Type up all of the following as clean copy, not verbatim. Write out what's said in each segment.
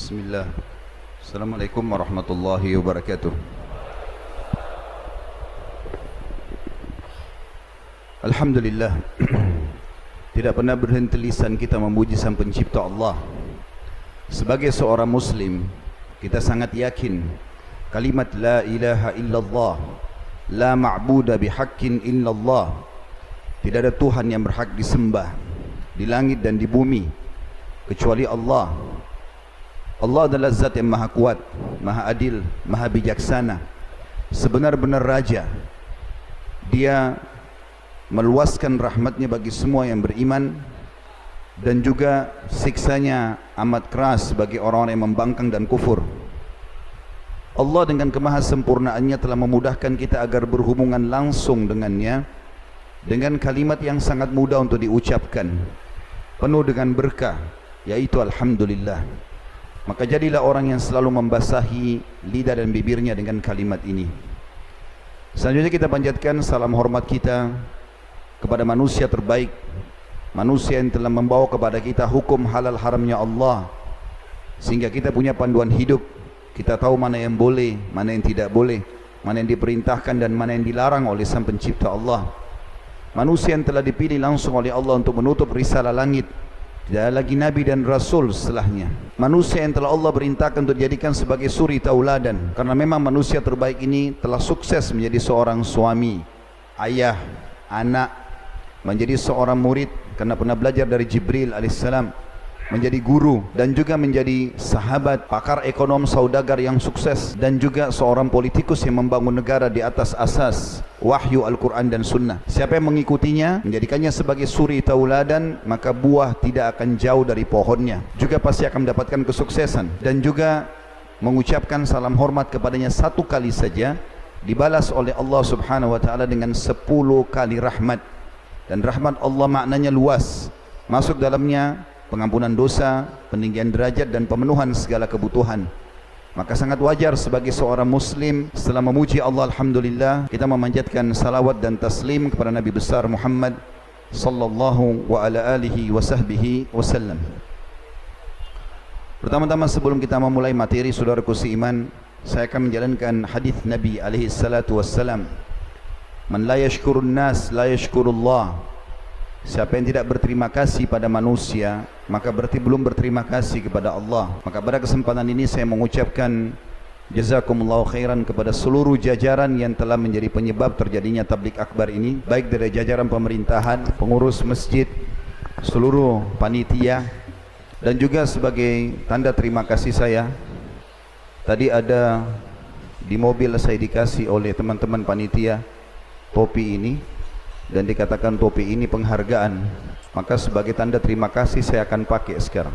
Bismillah. Assalamualaikum warahmatullahi wabarakatuh. Alhamdulillah. Tidak pernah berhenti lisan kita memuji Sang Pencipta Allah. Sebagai seorang muslim, kita sangat yakin kalimat la ilaha illallah, la ma'buda bihaqqin illallah. Tidak ada Tuhan yang berhak disembah di langit dan di bumi kecuali Allah. Allah adalah zat yang maha kuat, maha adil, maha bijaksana, sebenar-benar raja. Dia meluaskan rahmatnya bagi semua yang beriman, dan juga siksanya amat keras bagi orang-orang yang membangkang dan kufur. Allah dengan kemahasempurnaannya telah memudahkan kita agar berhubungan langsung dengannya dengan kalimat yang sangat mudah untuk diucapkan, penuh dengan berkah, yaitu Alhamdulillah. Maka jadilah orang yang selalu membasahi lidah dan bibirnya dengan kalimat ini. Selanjutnya kita panjatkan salam hormat kita kepada manusia terbaik, manusia yang telah membawa kepada kita hukum halal haramnya Allah, sehingga kita punya panduan hidup. Kita tahu mana yang boleh, mana yang tidak boleh, mana yang diperintahkan dan mana yang dilarang oleh Sang Pencipta Allah. Manusia yang telah dipilih langsung oleh Allah untuk menutup risalah langit. Tidak ada lagi Nabi dan Rasul setelahnya. Manusia yang telah Allah perintahkan untuk dijadikan sebagai suri tauladan. Karena memang manusia terbaik ini telah sukses menjadi seorang suami, ayah, anak, menjadi seorang murid karena pernah belajar dari Jibril alaihissalam, menjadi guru, dan juga menjadi sahabat, pakar ekonom, saudagar yang sukses, dan juga seorang politikus yang membangun negara di atas asas wahyu Al-Quran dan Sunnah. Siapa yang mengikutinya, menjadikannya sebagai suri tauladan, maka buah tidak akan jauh dari pohonnya, juga pasti akan mendapatkan kesuksesan. Dan juga mengucapkan salam hormat kepadanya satu kali saja dibalas oleh Allah Subhanahu wa ta'ala dengan 10 kali rahmat. Dan rahmat Allah maknanya luas, masuk dalamnya pengampunan dosa, peninggian derajat, dan pemenuhan segala kebutuhan. Maka sangat wajar sebagai seorang muslim setelah memuji Allah Alhamdulillah, kita memanjatkan salawat dan taslim kepada Nabi besar Muhammad sallallahu wa ala alihi wa sahbihi wasallam. Pertama-tama sebelum kita memulai materi, saudaraku seiman, saya akan menjalankan hadis Nabi alaihi salatu wassalam. Man la yashkurun nas la yashkurullah. Siapa yang tidak berterima kasih pada manusia, maka berarti belum berterima kasih kepada Allah. Maka pada kesempatan ini saya mengucapkan jazakumullahu khairan kepada seluruh jajaran yang telah menjadi penyebab terjadinya tabligh akbar ini, baik dari jajaran pemerintahan, pengurus masjid, seluruh panitia, dan juga sebagai tanda terima kasih saya, tadi ada di mobil saya dikasih oleh teman-teman panitia topi ini, dan dikatakan topi ini penghargaan. Maka sebagai tanda terima kasih saya akan pakai sekarang.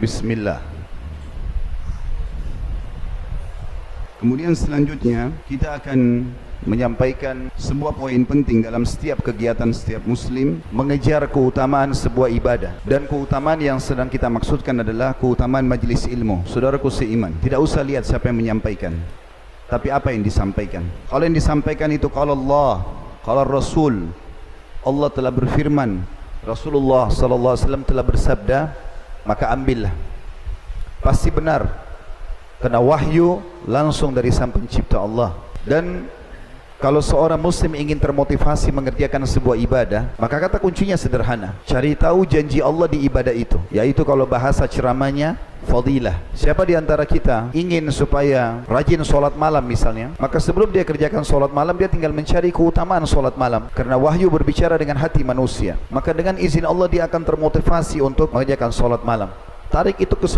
Bismillah. Kemudian selanjutnya kita akan menyampaikan sebuah poin penting dalam setiap kegiatan setiap muslim, mengejar keutamaan sebuah ibadah. Dan keutamaan yang sedang kita maksudkan adalah keutamaan majlis ilmu. Saudaraku seiman, tidak usah lihat siapa yang menyampaikan, tapi apa yang disampaikan. Kalau yang disampaikan itu kalau Allah, kalau Rasul, Allah telah berfirman, Rasulullah sallallahu alaihi wasallam telah bersabda, maka ambillah. Pasti benar, karena wahyu langsung dari Sang Pencipta Allah. Dan kalau seorang muslim ingin termotivasi mengerjakan sebuah ibadah, maka kata kuncinya sederhana, cari tahu janji Allah di ibadah itu, yaitu kalau bahasa ceramahnya fadilah. Siapa di antara kita ingin supaya rajin sholat malam misalnya, maka sebelum dia kerjakan sholat malam, dia tinggal mencari keutamaan sholat malam, karena wahyu berbicara dengan hati manusia. Maka dengan izin Allah dia akan termotivasi untuk mengerjakan sholat malam. Tarik itu ke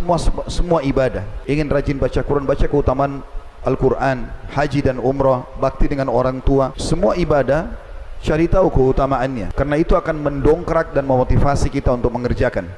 semua ibadah. Ingin rajin baca Quran, baca keutamaan Al-Quran, haji dan umrah, bakti dengan orang tua, semua ibadah cari tahu keutamaannya, karena itu akan mendongkrak dan memotivasi kita untuk mengerjakan.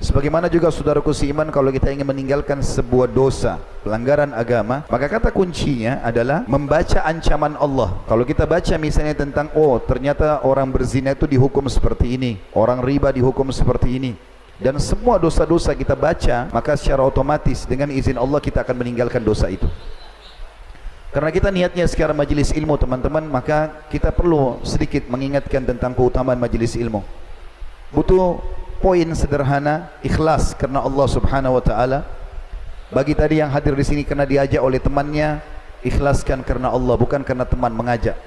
Sebagaimana juga saudaraku seiman, kalau kita ingin meninggalkan sebuah dosa, pelanggaran agama, maka kata kuncinya adalah membaca ancaman Allah. Kalau kita baca misalnya tentang, oh ternyata orang berzina itu dihukum seperti ini, orang riba dihukum seperti ini, dan semua dosa-dosa kita baca, maka secara otomatis dengan izin Allah kita akan meninggalkan dosa itu. Karena kita niatnya sekarang majelis ilmu teman-teman, maka kita perlu sedikit mengingatkan tentang keutamaan majelis ilmu. Butuh poin sederhana, ikhlas karena Allah Subhanahu wa taala. Bagi tadi yang hadir di sini karena diajak oleh temannya, ikhlaskan karena Allah, bukan karena teman mengajak.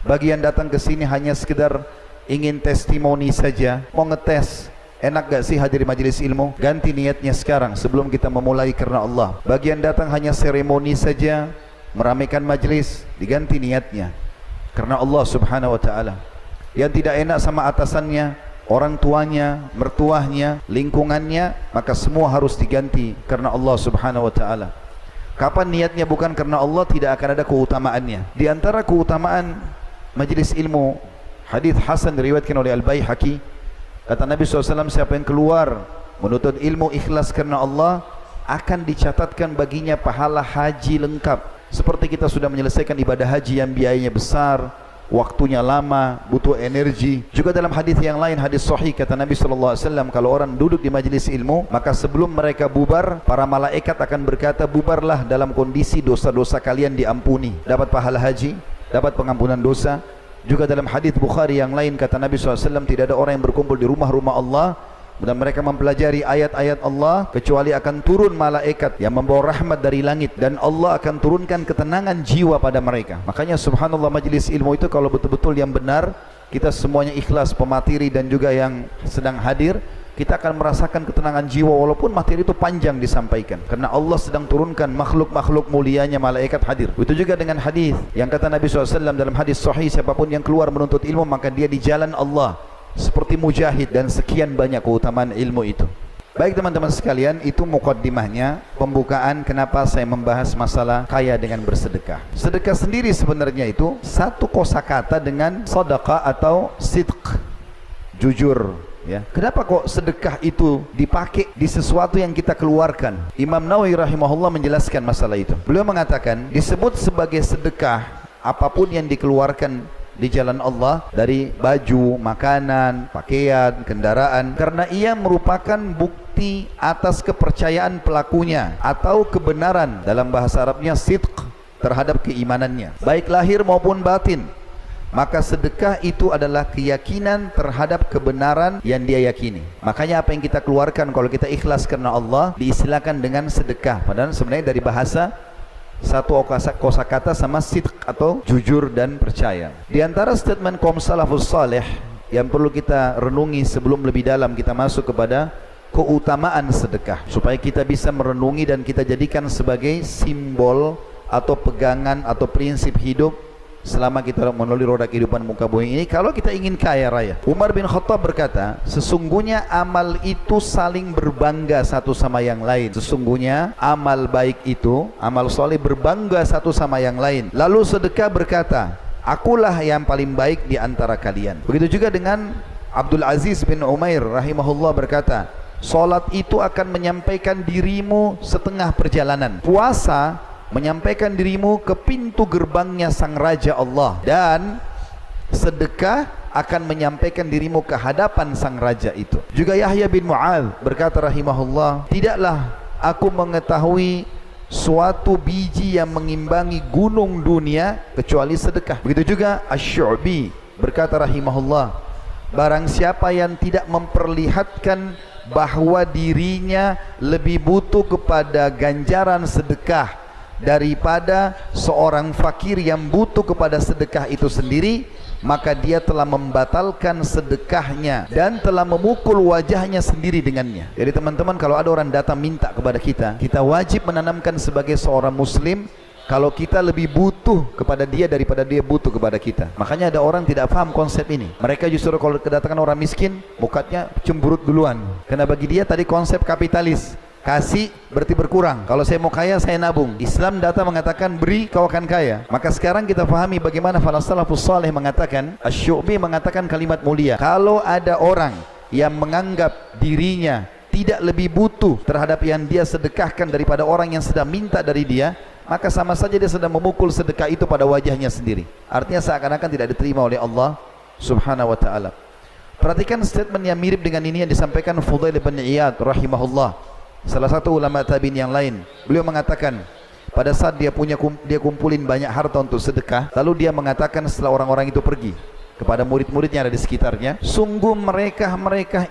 Bagi yang datang ke sini hanya sekedar ingin testimoni saja, mau ngetes, enak gak sih hadir di majelis ilmu? Ganti niatnya sekarang sebelum kita memulai karena Allah. Bagi yang datang hanya seremoni saja, meramaikan majelis, diganti niatnya karena Allah Subhanahu wa taala. Yang tidak enak sama atasannya, orang tuanya, mertuahnya, lingkungannya, maka semua harus diganti karena Allah Subhanahu wa taala. Kapan niatnya bukan karena Allah, tidak akan ada keutamaannya. Di antara keutamaan majelis ilmu, hadis hasan diriwayatkan oleh Al-Baihaqi, kata Nabi SAW, siapa yang keluar menuntut ilmu ikhlas karena Allah, akan dicatatkan baginya pahala haji lengkap. Seperti kita sudah menyelesaikan ibadah haji yang biayanya besar, waktunya lama, butuh energi. Juga dalam hadis yang lain, hadis sahih, kata Nabi SAW, kalau orang duduk di majelis ilmu, maka sebelum mereka bubar, para malaikat akan berkata, bubarlah dalam kondisi dosa-dosa kalian diampuni, dapat pahala haji, dapat pengampunan dosa. Juga dalam hadis Bukhari yang lain, kata Nabi SAW, tidak ada orang yang berkumpul di rumah-rumah Allah dan mereka mempelajari ayat-ayat Allah, kecuali akan turun malaikat yang membawa rahmat dari langit, dan Allah akan turunkan ketenangan jiwa pada mereka. Makanya subhanallah, majelis ilmu itu kalau betul-betul yang benar, kita semuanya ikhlas, pemateri dan juga yang sedang hadir, kita akan merasakan ketenangan jiwa walaupun materi itu panjang disampaikan, karena Allah sedang turunkan makhluk-makhluk mulianya, malaikat hadir. Itu juga dengan hadis yang kata Nabi SAW dalam hadis sahih, siapapun yang keluar menuntut ilmu, maka dia di jalan Allah seperti mujahid, dan sekian banyak keutamaan ilmu itu. Baik teman-teman sekalian, itu mukaddimahnya, pembukaan kenapa saya membahas masalah kaya dengan bersedekah. Sedekah sendiri sebenarnya itu satu kosakata dengan sedekah atau sidq, jujur. Ya. Kenapa kok sedekah itu dipakai di sesuatu yang kita keluarkan? Imam Nawawi rahimahullah menjelaskan masalah itu. Beliau mengatakan disebut sebagai sedekah apapun yang dikeluarkan di jalan Allah, dari baju, makanan, pakaian, kendaraan, karena ia merupakan bukti atas kepercayaan pelakunya atau kebenaran, dalam bahasa Arabnya sidq, terhadap keimanannya, baik lahir maupun batin. Maka sedekah itu adalah keyakinan terhadap kebenaran yang dia yakini. Makanya apa yang kita keluarkan kalau kita ikhlas karena Allah diistilahkan dengan sedekah, padahal sebenarnya dari bahasa satu kosakata sama sidq atau jujur dan percaya. Di antara statement kaum salafus saleh yang perlu kita renungi sebelum lebih dalam kita masuk kepada keutamaan sedekah, supaya kita bisa merenungi dan kita jadikan sebagai simbol atau pegangan atau prinsip hidup selama kita melalui roda kehidupan muka bumi ini. Kalau kita ingin kaya raya, Umar bin Khattab berkata, sesungguhnya amal itu saling berbangga satu sama yang lain. Sesungguhnya amal baik itu, amal soleh, berbangga satu sama yang lain. Lalu sedekah berkata, akulah yang paling baik di antara kalian. Begitu juga dengan Abdul Aziz bin Umair rahimahullah berkata, salat itu akan menyampaikan dirimu setengah perjalanan. Puasa menyampaikan dirimu ke pintu gerbangnya sang Raja Allah, dan sedekah akan menyampaikan dirimu ke hadapan sang Raja itu. Juga Yahya bin Mu'adz berkata rahimahullah, tidaklah aku mengetahui suatu biji yang mengimbangi gunung dunia kecuali sedekah. Begitu juga Asy-Syu'bi berkata rahimahullah, barang siapa yang tidak memperlihatkan bahwa dirinya lebih butuh kepada ganjaran sedekah daripada seorang fakir yang butuh kepada sedekah itu sendiri, maka dia telah membatalkan sedekahnya dan telah memukul wajahnya sendiri dengannya. Jadi teman-teman, kalau ada orang datang minta kepada kita, kita wajib menanamkan sebagai seorang muslim, kalau kita lebih butuh kepada dia daripada dia butuh kepada kita. Makanya ada orang tidak paham konsep ini. Mereka justru kalau kedatangan orang miskin, mukanya cemberut duluan, karena bagi dia tadi konsep kapitalis, kasih berarti berkurang. Kalau saya mau kaya, saya nabung. Islam datang mengatakan beri, kau akan kaya. Maka sekarang kita pahami bagaimana salafus saleh mengatakan. Asy-Syu'bi mengatakan kalimat mulia, kalau ada orang yang menganggap dirinya tidak lebih butuh terhadap yang dia sedekahkan daripada orang yang sedang minta dari dia, maka sama saja dia sedang memukul sedekah itu pada wajahnya sendiri. Artinya seakan-akan tidak diterima oleh Allah Subhanahu wa ta'ala. Perhatikan statement yang mirip dengan ini yang disampaikan Fudail bin Iyad rahimahullah, salah satu ulama tabi'in yang lain. Beliau mengatakan, pada saat dia kumpulin banyak harta untuk sedekah, lalu dia mengatakan setelah orang-orang itu pergi, kepada murid-muridnya ada di sekitarnya, sungguh mereka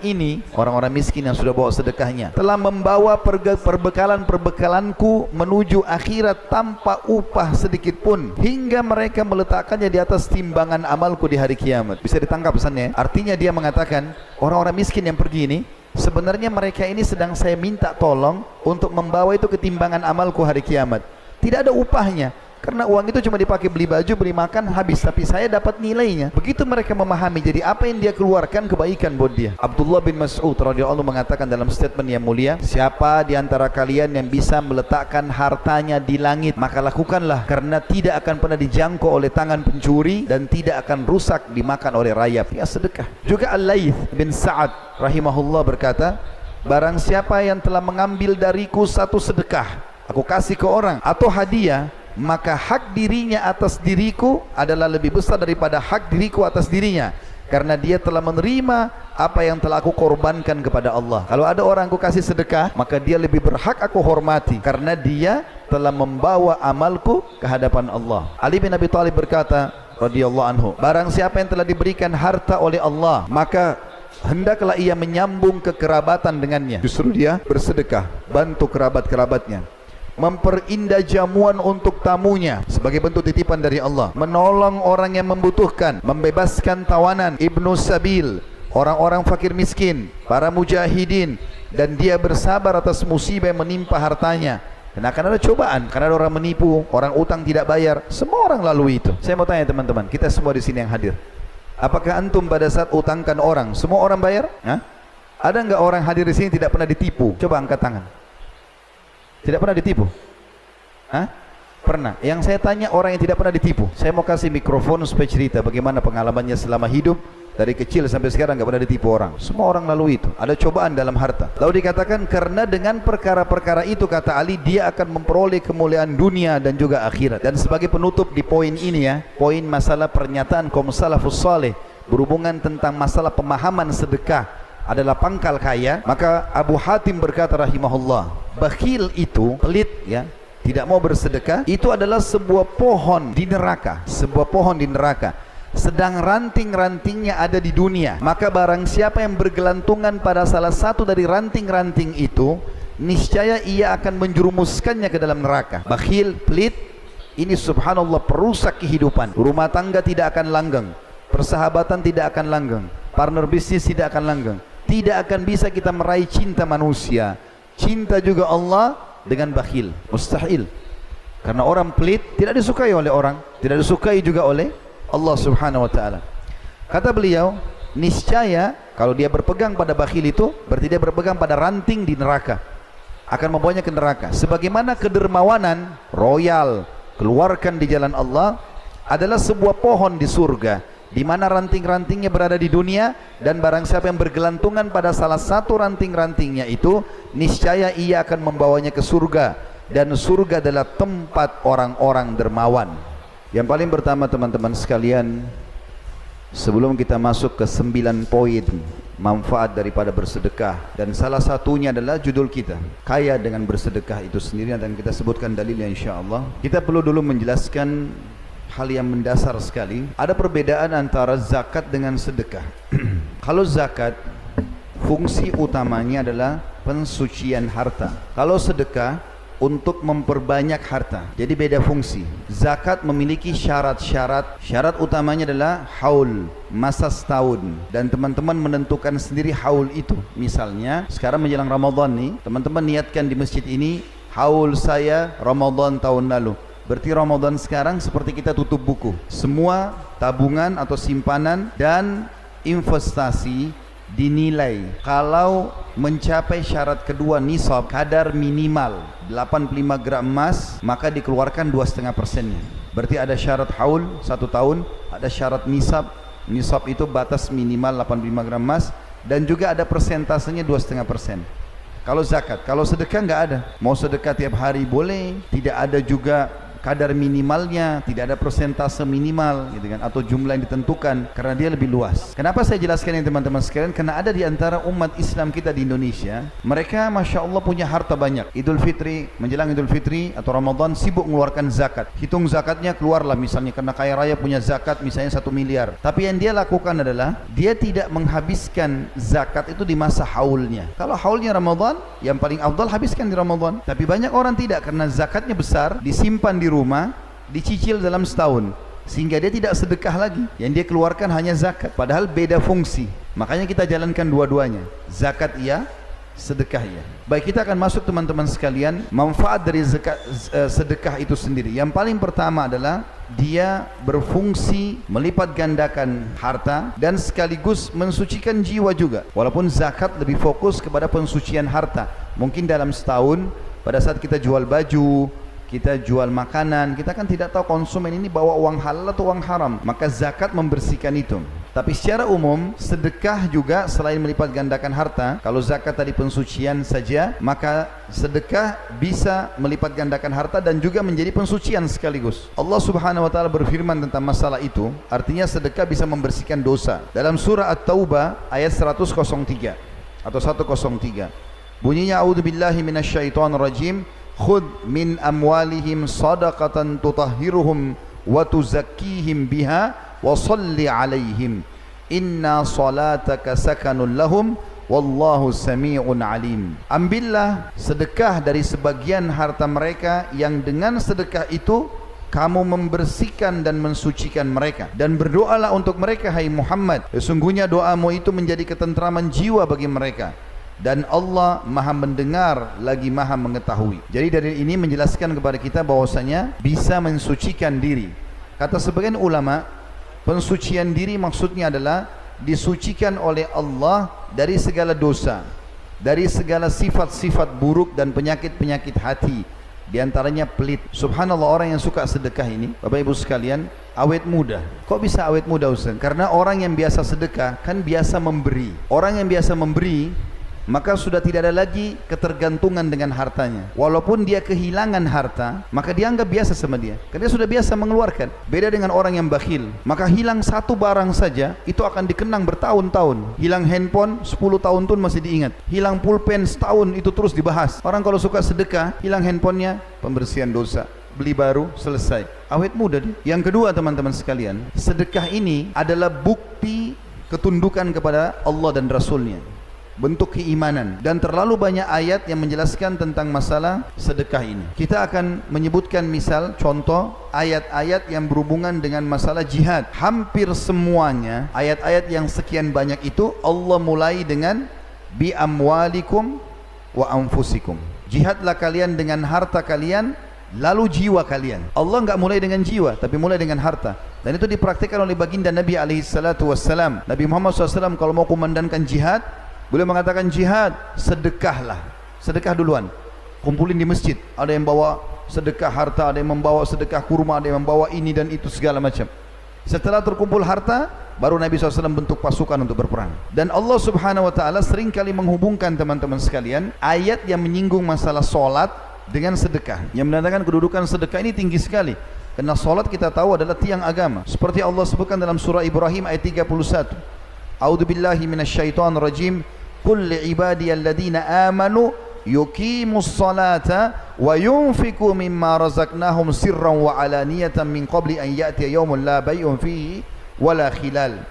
ini orang-orang miskin yang sudah bawa sedekahnya telah membawa perbekalanku menuju akhirat tanpa upah sedikit pun, hingga mereka meletakkannya di atas timbangan amalku di hari kiamat. Bisa ditangkap pesannya? Artinya dia mengatakan orang-orang miskin yang pergi ini sebenarnya mereka ini sedang saya minta tolong untuk membawa itu ke timbangan amalku hari kiamat. Tidak ada upahnya, karena uang itu cuma dipakai beli baju, beli makan, habis. Tapi saya dapat nilainya. Begitu mereka memahami, jadi apa yang dia keluarkan kebaikan buat dia. Abdullah bin Mas'ud radhiyallahu anhu mengatakan dalam statement yang mulia, siapa di antara kalian yang bisa meletakkan hartanya di langit, maka lakukanlah, karena tidak akan pernah dijangkau oleh tangan pencuri dan tidak akan rusak dimakan oleh rayap. Ya, sedekah. Juga Al-Laits bin Sa'ad rahimahullah berkata, barang siapa yang telah mengambil dariku satu sedekah, aku kasih ke orang, atau hadiah, maka hak dirinya atas diriku adalah lebih besar daripada hak diriku atas dirinya, karena dia telah menerima apa yang telah aku korbankan kepada Allah. Kalau ada orang aku kasih sedekah, maka dia lebih berhak aku hormati, karena dia telah membawa amalku ke hadapan Allah. Ali bin Abi Thalib berkata radhiyallahu anhu, barang siapa yang telah diberikan harta oleh Allah, maka hendaklah ia menyambung kekerabatan dengannya. Justru dia bersedekah, bantu kerabat-kerabatnya, memperindah jamuan untuk tamunya sebagai bentuk titipan dari Allah, menolong orang yang membutuhkan, membebaskan tawanan, ibnu sabil, orang-orang fakir miskin, para mujahidin, dan dia bersabar atas musibah yang menimpa hartanya. Karena akan ada cobaan, karena ada orang menipu, orang utang tidak bayar, semua orang lalui itu. Saya mau tanya teman-teman, kita semua di sini yang hadir, apakah antum pada saat utangkan orang, semua orang bayar? Hah? Ada nggak orang hadir di sini tidak pernah ditipu? Coba angkat tangan. Tidak pernah ditipu? Hah? Pernah. Yang saya tanya orang yang tidak pernah ditipu. Saya mau kasih mikrofon supaya cerita bagaimana pengalamannya selama hidup, dari kecil sampai sekarang nggak pernah ditipu orang. Semua orang lalui itu. Ada cobaan dalam harta. Lalu dikatakan karena dengan perkara-perkara itu, kata Ali, dia akan memperoleh kemuliaan dunia dan juga akhirat. Dan sebagai penutup di poin ini ya, poin masalah pernyataan kaum salafus saleh berhubungan tentang masalah pemahaman sedekah adalah pangkal kaya, maka Abu Hatim berkata rahimahullah, bakhil itu pelit ya, tidak mau bersedekah, itu adalah sebuah pohon di neraka, sebuah pohon di neraka, sedang ranting-rantingnya ada di dunia. Maka barang siapa yang bergelantungan pada salah satu dari ranting-ranting itu, niscaya ia akan menjerumuskannya ke dalam neraka. Bakhil, pelit, ini subhanallah perusak kehidupan. Rumah tangga tidak akan langgeng, persahabatan tidak akan langgeng, partner bisnis tidak akan langgeng. Tidak akan bisa kita meraih cinta manusia, cinta juga Allah dengan bakhil. Mustahil. Karena orang pelit tidak disukai oleh orang, tidak disukai juga oleh Allah subhanahu wa ta'ala. Kata beliau, niscaya kalau dia berpegang pada bakhil itu, berarti dia berpegang pada ranting di neraka, akan membawanya ke neraka. Sebagaimana kedermawanan royal keluarkan di jalan Allah adalah sebuah pohon di surga, di mana ranting-rantingnya berada di dunia, dan barang siapa yang bergelantungan pada salah satu ranting-rantingnya itu, niscaya ia akan membawanya ke surga, dan surga adalah tempat orang-orang dermawan. Yang paling pertama teman-teman sekalian, sebelum kita masuk ke 9 poin manfaat daripada bersedekah, dan salah satunya adalah judul kita, kaya dengan bersedekah itu sendiri, dan kita sebutkan dalilnya insyaallah. Kita perlu dulu menjelaskan hal yang mendasar sekali. Ada perbedaan antara zakat dengan sedekah. Kalau zakat, fungsi utamanya adalah pensucian harta. Kalau sedekah, untuk memperbanyak harta. Jadi beda fungsi. Zakat memiliki syarat-syarat. Syarat utamanya adalah haul, masa setahun. Dan teman-teman menentukan sendiri haul itu. Misalnya, sekarang menjelang Ramadan nih, teman-teman niatkan di masjid ini, haul saya Ramadan tahun lalu. Berarti Ramadan sekarang seperti kita tutup buku. Semua tabungan atau simpanan dan investasi dinilai kalau mencapai syarat kedua nisab, kadar minimal 85 gram emas, maka dikeluarkan 2,5%-nya. Berarti ada syarat haul 1 tahun, ada syarat nisab. Nisab itu batas minimal 85 gram emas, dan juga ada persentasenya 2,5%. Kalau zakat, kalau sedekah nggak ada. Mau sedekah tiap hari boleh, tidak ada juga kadar minimalnya, tidak ada persentase minimal gitu kan, atau jumlah yang ditentukan, karena dia lebih luas. Kenapa saya jelaskan ini teman-teman sekalian? Karena ada di antara umat Islam kita di Indonesia, mereka Masya Allah punya harta banyak. Idul Fitri, menjelang Idul Fitri atau Ramadan sibuk mengeluarkan zakat. Hitung zakatnya keluarlah misalnya, karena kaya raya punya zakat misalnya 1 miliar. Tapi yang dia lakukan adalah dia tidak menghabiskan zakat itu di masa haulnya. Kalau haulnya Ramadan, yang paling afdal habiskan di Ramadan. Tapi banyak orang tidak, karena zakatnya besar, disimpan di rumah, dicicil dalam setahun, sehingga dia tidak sedekah lagi. Yang dia keluarkan hanya zakat, padahal beda fungsi. Makanya kita jalankan dua-duanya, zakat iya, sedekah iya. Baik, kita akan masuk teman-teman sekalian, manfaat dari sedekah itu sendiri. Yang paling pertama adalah dia berfungsi melipat gandakan harta dan sekaligus mensucikan jiwa juga. Walaupun zakat lebih fokus kepada pensucian harta. Mungkin dalam setahun, pada saat kita jual baju, kita jual makanan, kita kan tidak tahu konsumen ini bawa uang halal atau uang haram, maka zakat membersihkan itu. Tapi secara umum, sedekah juga selain melipat gandakan harta. Kalau zakat tadi pensucian saja, maka sedekah bisa melipat gandakan harta dan juga menjadi pensucian sekaligus. Allah Subhanahu wa taala berfirman tentang masalah itu, artinya sedekah bisa membersihkan dosa. Dalam surah At-Taubah ayat 103 atau 103. Bunyinya, a'udzubillahi minasyaitonir rajim, khudh min amwalihim sadaqatan tutahhiruhum wa tuzakkihim biha wa shalli alaihim inna salataka sakanun lahum wallahu sami'un alim. Ambillah sedekah dari sebagian harta mereka, yang dengan sedekah itu kamu membersihkan dan mensucikan mereka, dan berdoalah untuk mereka hai Muhammad, sesungguhnya doamu itu menjadi ketentraman jiwa bagi mereka, dan Allah maha mendengar lagi maha mengetahui. Jadi dari ini menjelaskan kepada kita bahwasanya bisa mensucikan diri. Kata sebagian ulama, pensucian diri maksudnya adalah disucikan oleh Allah dari segala dosa, dari segala sifat-sifat buruk dan penyakit-penyakit hati, di antaranya pelit. Subhanallah, orang yang suka sedekah ini, Bapak Ibu sekalian, awet muda. Kok bisa awet muda Ustaz? Karena orang yang biasa sedekah kan biasa memberi. Orang yang biasa memberi, maka sudah tidak ada lagi ketergantungan dengan hartanya. Walaupun dia kehilangan harta, maka dianggap biasa sama dia, karena dia sudah biasa mengeluarkan. Beda dengan orang yang bakhil, maka hilang satu barang saja itu akan dikenang bertahun-tahun. Hilang handphone 10 tahun pun masih diingat. Hilang pulpen setahun itu terus dibahas. Orang kalau suka sedekah, hilang handphonenya, pembersihan dosa, beli baru, selesai. Awet muda dia. Yang kedua teman-teman sekalian, sedekah ini adalah bukti ketundukan kepada Allah dan Rasulnya, bentuk keimanan, dan terlalu banyak ayat yang menjelaskan tentang masalah sedekah ini. Kita akan menyebutkan misal contoh ayat-ayat yang berhubungan dengan masalah jihad. Hampir semuanya ayat-ayat yang sekian banyak itu Allah mulai dengan bi amwalikum wa anfusikum. Jihadlah kalian dengan harta kalian, lalu jiwa kalian. Allah enggak mulai dengan jiwa, tapi mulai dengan harta. Dan itu dipraktikkan oleh baginda Nabi SAW. Nabi Muhammad SAW kalau mau kumandangkan jihad, beliau mengatakan jihad, sedekahlah. Sedekah duluan, kumpulin di masjid. Ada yang bawa sedekah harta, ada yang membawa sedekah kurma, ada yang membawa ini dan itu segala macam. Setelah terkumpul harta, baru Nabi SAW bentuk pasukan untuk berperang. Dan Allah Subhanahu wa taala sering kali menghubungkan teman-teman sekalian ayat yang menyinggung masalah solat dengan sedekah, yang menandakan kedudukan sedekah ini tinggi sekali. Karena solat kita tahu adalah tiang agama. Seperti Allah sebutkan dalam surah Ibrahim ayat 31. A'udzubillahi minasyaitonir rajim. Qul li'ibadiyalladzina amanu yuqimus salata wa yunfiqu mimma razaqnahum sirran wa alaniyatan min qabli an ya'tiya yaumun la bay'un fihi wala khilal.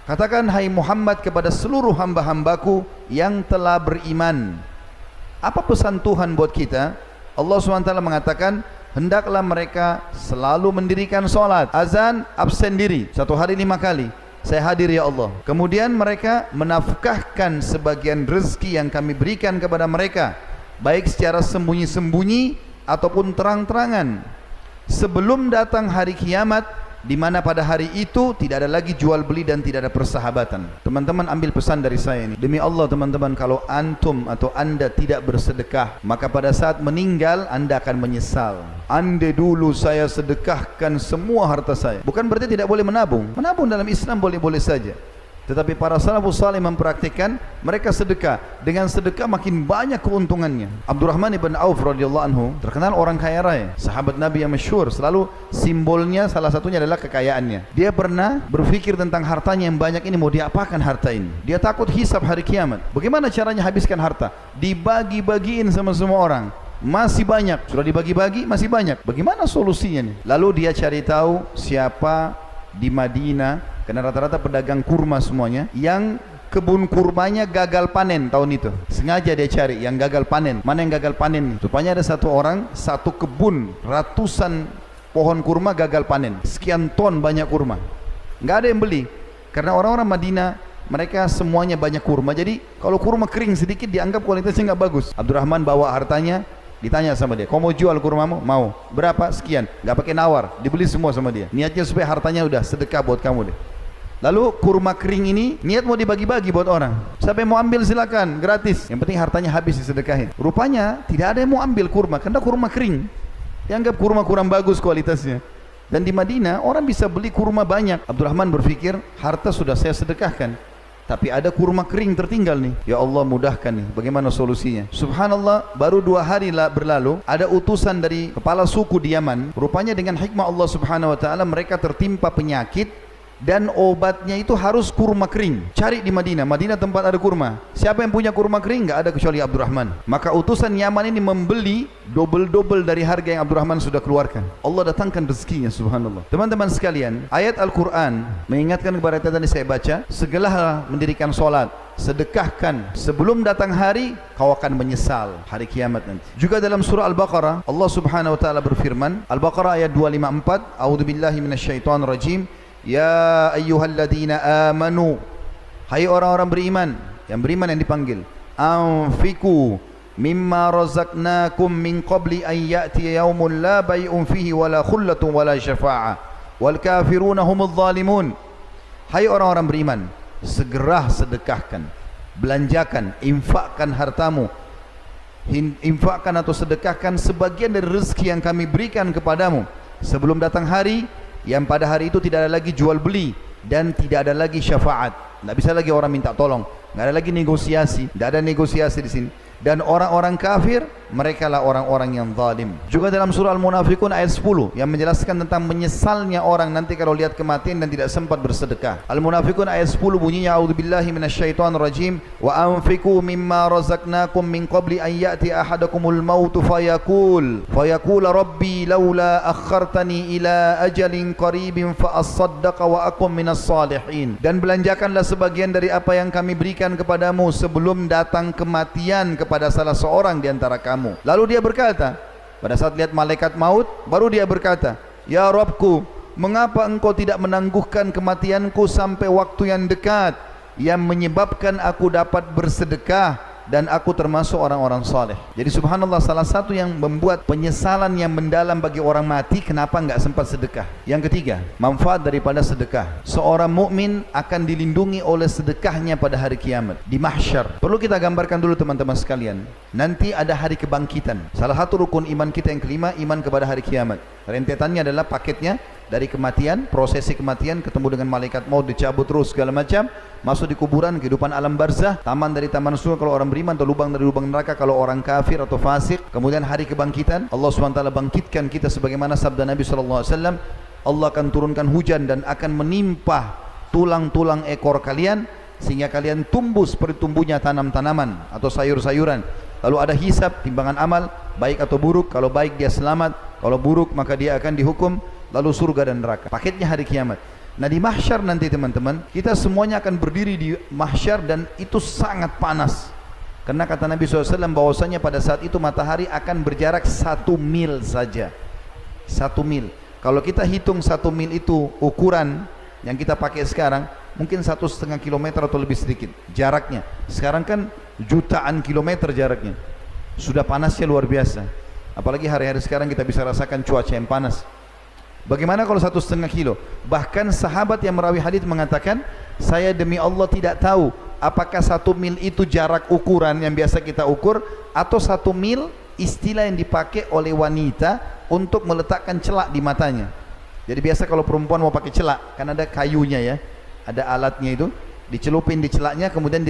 Katakan hai Muhammad kepada seluruh hamba-hambaku yang telah beriman. Apa pesan Tuhan buat kita? Allah SWT mengatakan, hendaklah mereka selalu mendirikan salat. Azan, absen diri 1 hari 5 kali. Saya hadir ya Allah. Kemudian mereka menafkahkan sebagian rezeki yang kami berikan kepada mereka, baik secara sembunyi-sembunyi ataupun terang-terangan, sebelum datang hari kiamat, di mana pada hari itu tidak ada lagi jual beli dan tidak ada persahabatan. Teman-teman ambil pesan dari saya ini. Demi Allah teman-teman, kalau antum atau anda tidak bersedekah, maka pada saat meninggal anda akan menyesal. Andai dulu saya sedekahkan semua harta saya. Bukan berarti tidak boleh menabung. Menabung dalam Islam boleh-boleh saja. Tetapi para salafus salih mempraktikkan, mereka sedekah. Dengan sedekah makin banyak keuntungannya. Abdurrahman ibn Auf radhiyallahu anhu terkenal orang kaya raya, sahabat Nabi yang masyhur. Selalu simbolnya salah satunya adalah kekayaannya. Dia pernah berpikir tentang hartanya yang banyak ini, mau diapakan harta ini. Dia takut hisab hari kiamat. Bagaimana caranya habiskan harta? Dibagi-bagiin sama semua orang. Masih banyak, sudah dibagi-bagi masih banyak. Bagaimana solusinya nih? Lalu dia cari tahu siapa di Madinah, karena rata-rata pedagang kurma semuanya, yang kebun kurmanya gagal panen tahun itu. Sengaja dia cari yang gagal panen. Mana yang gagal panen? Rupanya ada satu orang, satu kebun, ratusan pohon kurma gagal panen. Sekian ton banyak kurma. Nggak ada yang beli. Karena orang-orang Madinah, mereka semuanya banyak kurma. Jadi kalau kurma kering sedikit dianggap kualitasnya nggak bagus. Abdurrahman bawa hartanya, ditanya sama dia, kau mau jual kurmamu? Mau. Berapa? Sekian. Nggak pakai nawar, dibeli semua sama dia. Niatnya supaya hartanya udah sedekah buat kamu deh. Lalu kurma kering ini niat mau dibagi-bagi buat orang. Siapa yang mau ambil silakan, gratis. Yang penting hartanya habis disedekahin. Rupanya tidak ada yang mau ambil kurma, karena kurma kering. Dianggap kurma kurang bagus kualitasnya. Dan di Madinah orang bisa beli kurma banyak. Abdurrahman berpikir, harta sudah saya sedekahkan, tapi ada kurma kering tertinggal nih. Ya Allah, mudahkan nih, bagaimana solusinya? Subhanallah, baru 2 hari berlalu, ada utusan dari kepala suku di Yaman. Rupanya dengan hikmah Allah subhanahu wa ta'ala, mereka tertimpa penyakit, dan obatnya itu harus kurma kering. Cari di Madinah, Madinah tempat ada kurma. Siapa yang punya kurma kering? Nggak ada kecuali Abdurrahman. Maka utusan Yaman ini membeli double-double dari harga yang Abdurrahman sudah keluarkan. Allah datangkan rezekinya, subhanallah. Teman-teman sekalian, ayat Al-Quran mengingatkan kepada kita, tadi saya baca, segeralah mendirikan solat, sedekahkan sebelum datang hari kau akan menyesal hari kiamat nanti. Juga dalam surah Al-Baqarah, Allah subhanahu wa ta'ala berfirman, Al-Baqarah ayat 254, A'udzubillahi minasyaitonirrajim. Ya ayyuhalladzina amanu, hai orang-orang beriman, yang beriman yang dipanggil, anfiku mimma razaqnakum min qabli an ya'tiya yaumun la bay'un fihi wala khullatun wala syafa'ah wal kafiruna humudz zalimun. Hai orang-orang beriman, segera sedekahkan, belanjakan, infakkan hartamu, infakkan atau sedekahkan sebagian dari rezeki yang kami berikan kepadamu sebelum datang hari yang pada hari itu tidak ada lagi jual beli dan tidak ada lagi syafaat. Tidak bisa lagi orang minta tolong, tidak ada lagi negosiasi, tidak ada negosiasi di sini. Dan orang-orang kafir, mereka lah orang-orang yang zalim. Juga dalam surah Al-Munafiqun ayat 10 yang menjelaskan tentang menyesalnya orang nanti kalau lihat kematian dan tidak sempat bersedekah. Al-Munafiqun ayat 10 bunyinya, A'udzubillahi minasyaitonirrajim, wa anfiqu mimma razaqnakum min qabli an ya'ti ahadakumul mautu fayaqul rabbi laula akhartani ila ajalin qaribin fa asaddaqa wa akum minas salihin. Dan belanjakanlah sebagian dari apa yang kami berikan kepadamu sebelum datang kematian kepada salah seorang di antara kamu. Lalu dia berkata, pada saat lihat malaikat maut, baru dia berkata, Ya Rabbku, mengapa engkau tidak menangguhkan kematianku sampai waktu yang dekat, yang menyebabkan aku dapat bersedekah dan aku termasuk orang-orang saleh. Jadi subhanallah, salah satu yang membuat penyesalan yang mendalam bagi orang mati, kenapa enggak sempat sedekah. Yang ketiga, manfaat daripada sedekah. Seorang mukmin akan dilindungi oleh sedekahnya pada hari kiamat di mahsyar. Perlu kita gambarkan dulu teman-teman sekalian, nanti ada hari kebangkitan. Salah satu rukun iman kita yang kelima, iman kepada hari kiamat. Rentetannya adalah paketnya dari kematian, prosesi kematian, ketemu dengan malaikat maut, dicabut terus segala macam, masuk di kuburan, kehidupan alam barzah, taman dari taman surga kalau orang beriman, atau lubang dari lubang neraka kalau orang kafir atau fasik. Kemudian hari kebangkitan, Allah SWT bangkitkan kita sebagaimana sabda Nabi SAW, Allah akan turunkan hujan dan akan menimpa tulang-tulang ekor kalian sehingga kalian tumbuh seperti tumbuhnya tanam-tanaman atau sayur-sayuran. Lalu ada hisab, timbangan amal, baik atau buruk. Kalau baik dia selamat, kalau buruk maka dia akan dihukum. Lalu surga dan neraka. Paketnya hari kiamat. Nah di mahsyar nanti teman-teman, kita semuanya akan berdiri di mahsyar dan itu sangat panas. Karena kata Nabi SAW bahwasanya pada saat itu matahari akan berjarak 1 mil saja. 1 mil. Kalau kita hitung 1 mil itu ukuran yang kita pakai sekarang, mungkin 1,5 kilometer atau lebih sedikit jaraknya. Sekarang kan jutaan kilometer jaraknya. Sudah panasnya luar biasa. Apalagi hari-hari sekarang kita bisa rasakan cuaca yang panas. Bagaimana kalau 1,5 kilo? Bahkan sahabat yang merawi hadis mengatakan, saya demi Allah tidak tahu apakah 1 mil itu jarak ukuran yang biasa kita ukur, atau 1 mil istilah yang dipakai oleh wanita untuk meletakkan celak di matanya. Jadi biasa kalau perempuan mau pakai celak, kan ada kayunya ya, ada alatnya itu. dicelupin di celaknya, kemudian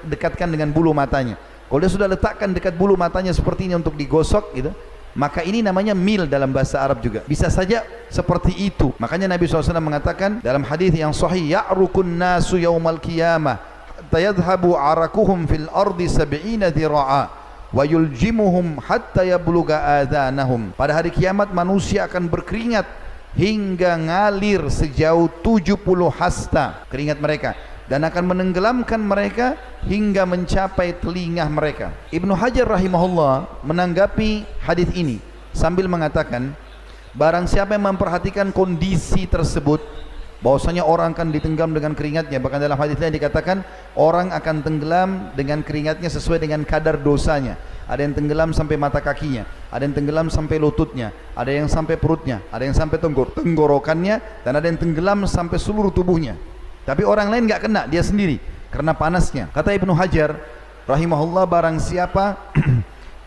dekatkan dengan bulu matanya. Kalau dia sudah letakkan dekat bulu matanya seperti ini untuk digosok gitu, maka ini namanya mil dalam bahasa Arab juga. Bisa saja seperti itu. Makanya Nabi SAW mengatakan dalam hadis yang sahih, ya'rukun nasu yaumal qiyamah hatta yadhhabu arakuhum fil ardi 70 dhira'a wa yuljimuhum hatta yabluga adhanahum. Pada hari kiamat manusia akan berkeringat hingga ngalir sejauh 70 hasta keringat mereka, dan akan menenggelamkan mereka hingga mencapai telinga mereka. Ibnu Hajar rahimahullah menanggapi hadis ini sambil mengatakan, barang siapa yang memperhatikan kondisi tersebut, bahwasanya orang akan ditenggelam dengan keringatnya. Bahkan dalam hadis lain dikatakan orang akan tenggelam dengan keringatnya sesuai dengan kadar dosanya. Ada yang tenggelam sampai mata kakinya, ada yang tenggelam sampai lututnya, ada yang sampai perutnya, ada yang sampai tenggorokannya, dan ada yang tenggelam sampai seluruh tubuhnya. Tapi orang lain enggak kena, dia sendiri karena panasnya. Kata Ibnu Hajar rahimahullah, barang siapa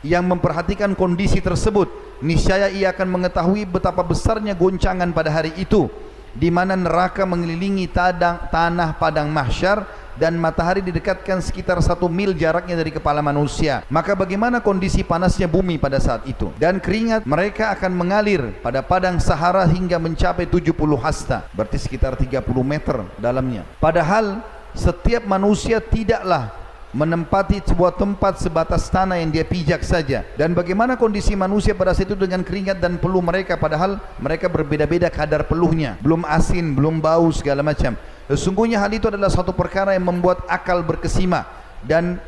yang memperhatikan kondisi tersebut, niscaya ia akan mengetahui betapa besarnya goncangan pada hari itu, di mana neraka mengelilingi tanah padang mahsyar dan matahari didekatkan sekitar 1 mil jaraknya dari kepala manusia. Maka bagaimana kondisi panasnya bumi pada saat itu? Dan keringat mereka akan mengalir pada padang Sahara hingga mencapai 70 hasta, berarti sekitar 30 meter dalamnya. Padahal setiap manusia tidaklah menempati sebuah tempat sebatas tanah yang dia pijak saja. Dan bagaimana kondisi manusia pada saat itu dengan keringat dan peluh mereka, padahal mereka berbeda-beda kadar peluhnya, belum asin, belum bau, segala macam. Sesungguhnya hal itu adalah satu perkara yang membuat akal berkesima, dan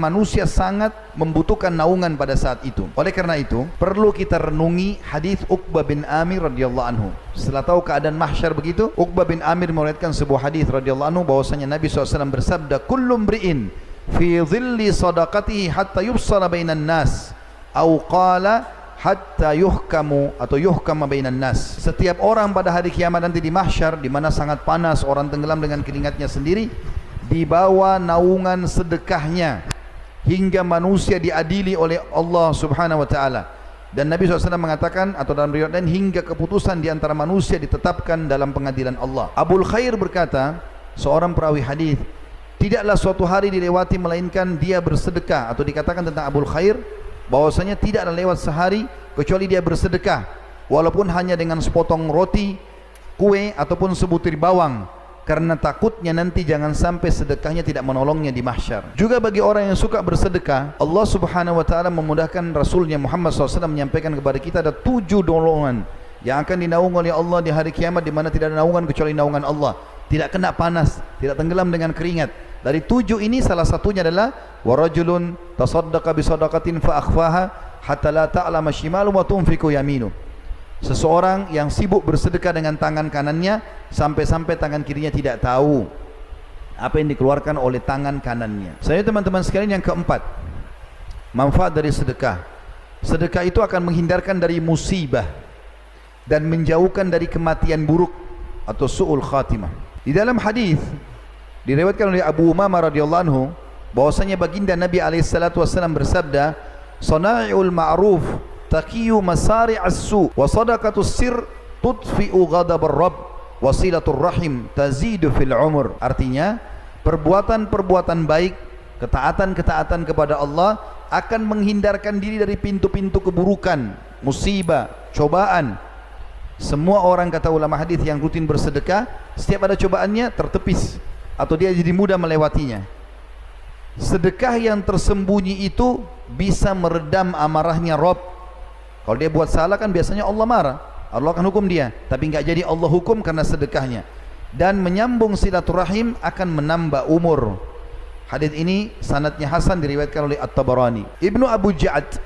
manusia sangat membutuhkan naungan pada saat itu. Oleh karena itu perlu kita renungi hadis Uqbah bin Amir radhiyallahu anhu. Setelah tahu keadaan mahsyar begitu, Uqbah bin Amir meriwayatkan sebuah hadis radhiyallahu anhu bahwasanya Nabi SAW bersabda, kullu mri'in fi dhilli sadaqatihi hatta yufsala bainan nas, au qala hatta yuhkamu atau yuhkama bainan nas. Setiap orang pada hari kiamat nanti di mahsyar, di mana sangat panas, orang tenggelam dengan keringatnya sendiri, dibawa naungan sedekahnya hingga manusia diadili oleh Allah Subhanahu wa taala. Dan Nabi SAW mengatakan, atau dalam riwayat lain, hingga keputusan di antara manusia ditetapkan dalam pengadilan Allah. Abul Khair berkata, seorang perawi hadis, tidaklah suatu hari dilewati melainkan dia bersedekah, atau dikatakan tentang Abul Khair bahwasanya tidaklah lewat sehari kecuali dia bersedekah, walaupun hanya dengan sepotong roti, kue, ataupun sebutir bawang, karena takutnya nanti jangan sampai sedekahnya tidak menolongnya di mahsyar. Juga bagi orang yang suka bersedekah, Allah Subhanahu wa taala memudahkan Rasulnya Muhammad SAW menyampaikan kepada kita ada 7 golongan yang akan dinaungi oleh Allah di hari kiamat, di mana tidak ada naungan kecuali naungan Allah, tidak kena panas, tidak tenggelam dengan keringat. Dari 7 ini salah satunya adalah warajulun tasaddaqa bisadaqatin fa akhfaha hatta la ta'lama shimalu ma tunfiqu yaminu. Seseorang yang sibuk bersedekah dengan tangan kanannya sampai-sampai tangan kirinya tidak tahu apa yang dikeluarkan oleh tangan kanannya. Saya teman-teman sekalian, yang keempat, manfaat dari sedekah. Sedekah itu akan menghindarkan dari musibah dan menjauhkan dari kematian buruk atau su'ul khatimah. Di dalam hadis diriwayatkan oleh Abu Umamah radhiyallahu anhu bahwasanya baginda Nabi alaihissalatu wassalam bersabda, "Sana'iul ma'ruf taqiyu masari'as su wa sadaqatus sir tudfi'u ghadabar rabb wa silatur rahim tazidu fil umur." Artinya, perbuatan-perbuatan baik, ketaatan-ketaatan kepada Allah akan menghindarkan diri dari pintu-pintu keburukan, musibah, cobaan. Semua orang, kata ulama hadis, yang rutin bersedekah, setiap ada cobaannya tertepis atau dia jadi mudah melewatinya. Sedekah yang tersembunyi itu bisa meredam amarahnya Rabb. Kalau dia buat salah kan biasanya Allah marah, Allah akan hukum dia, tapi enggak jadi Allah hukum karena sedekahnya. Dan menyambung silaturahim akan menambah umur. Hadis ini sanadnya hasan, diriwayatkan oleh At-Tabarani. Ibnu Abu Ja'ad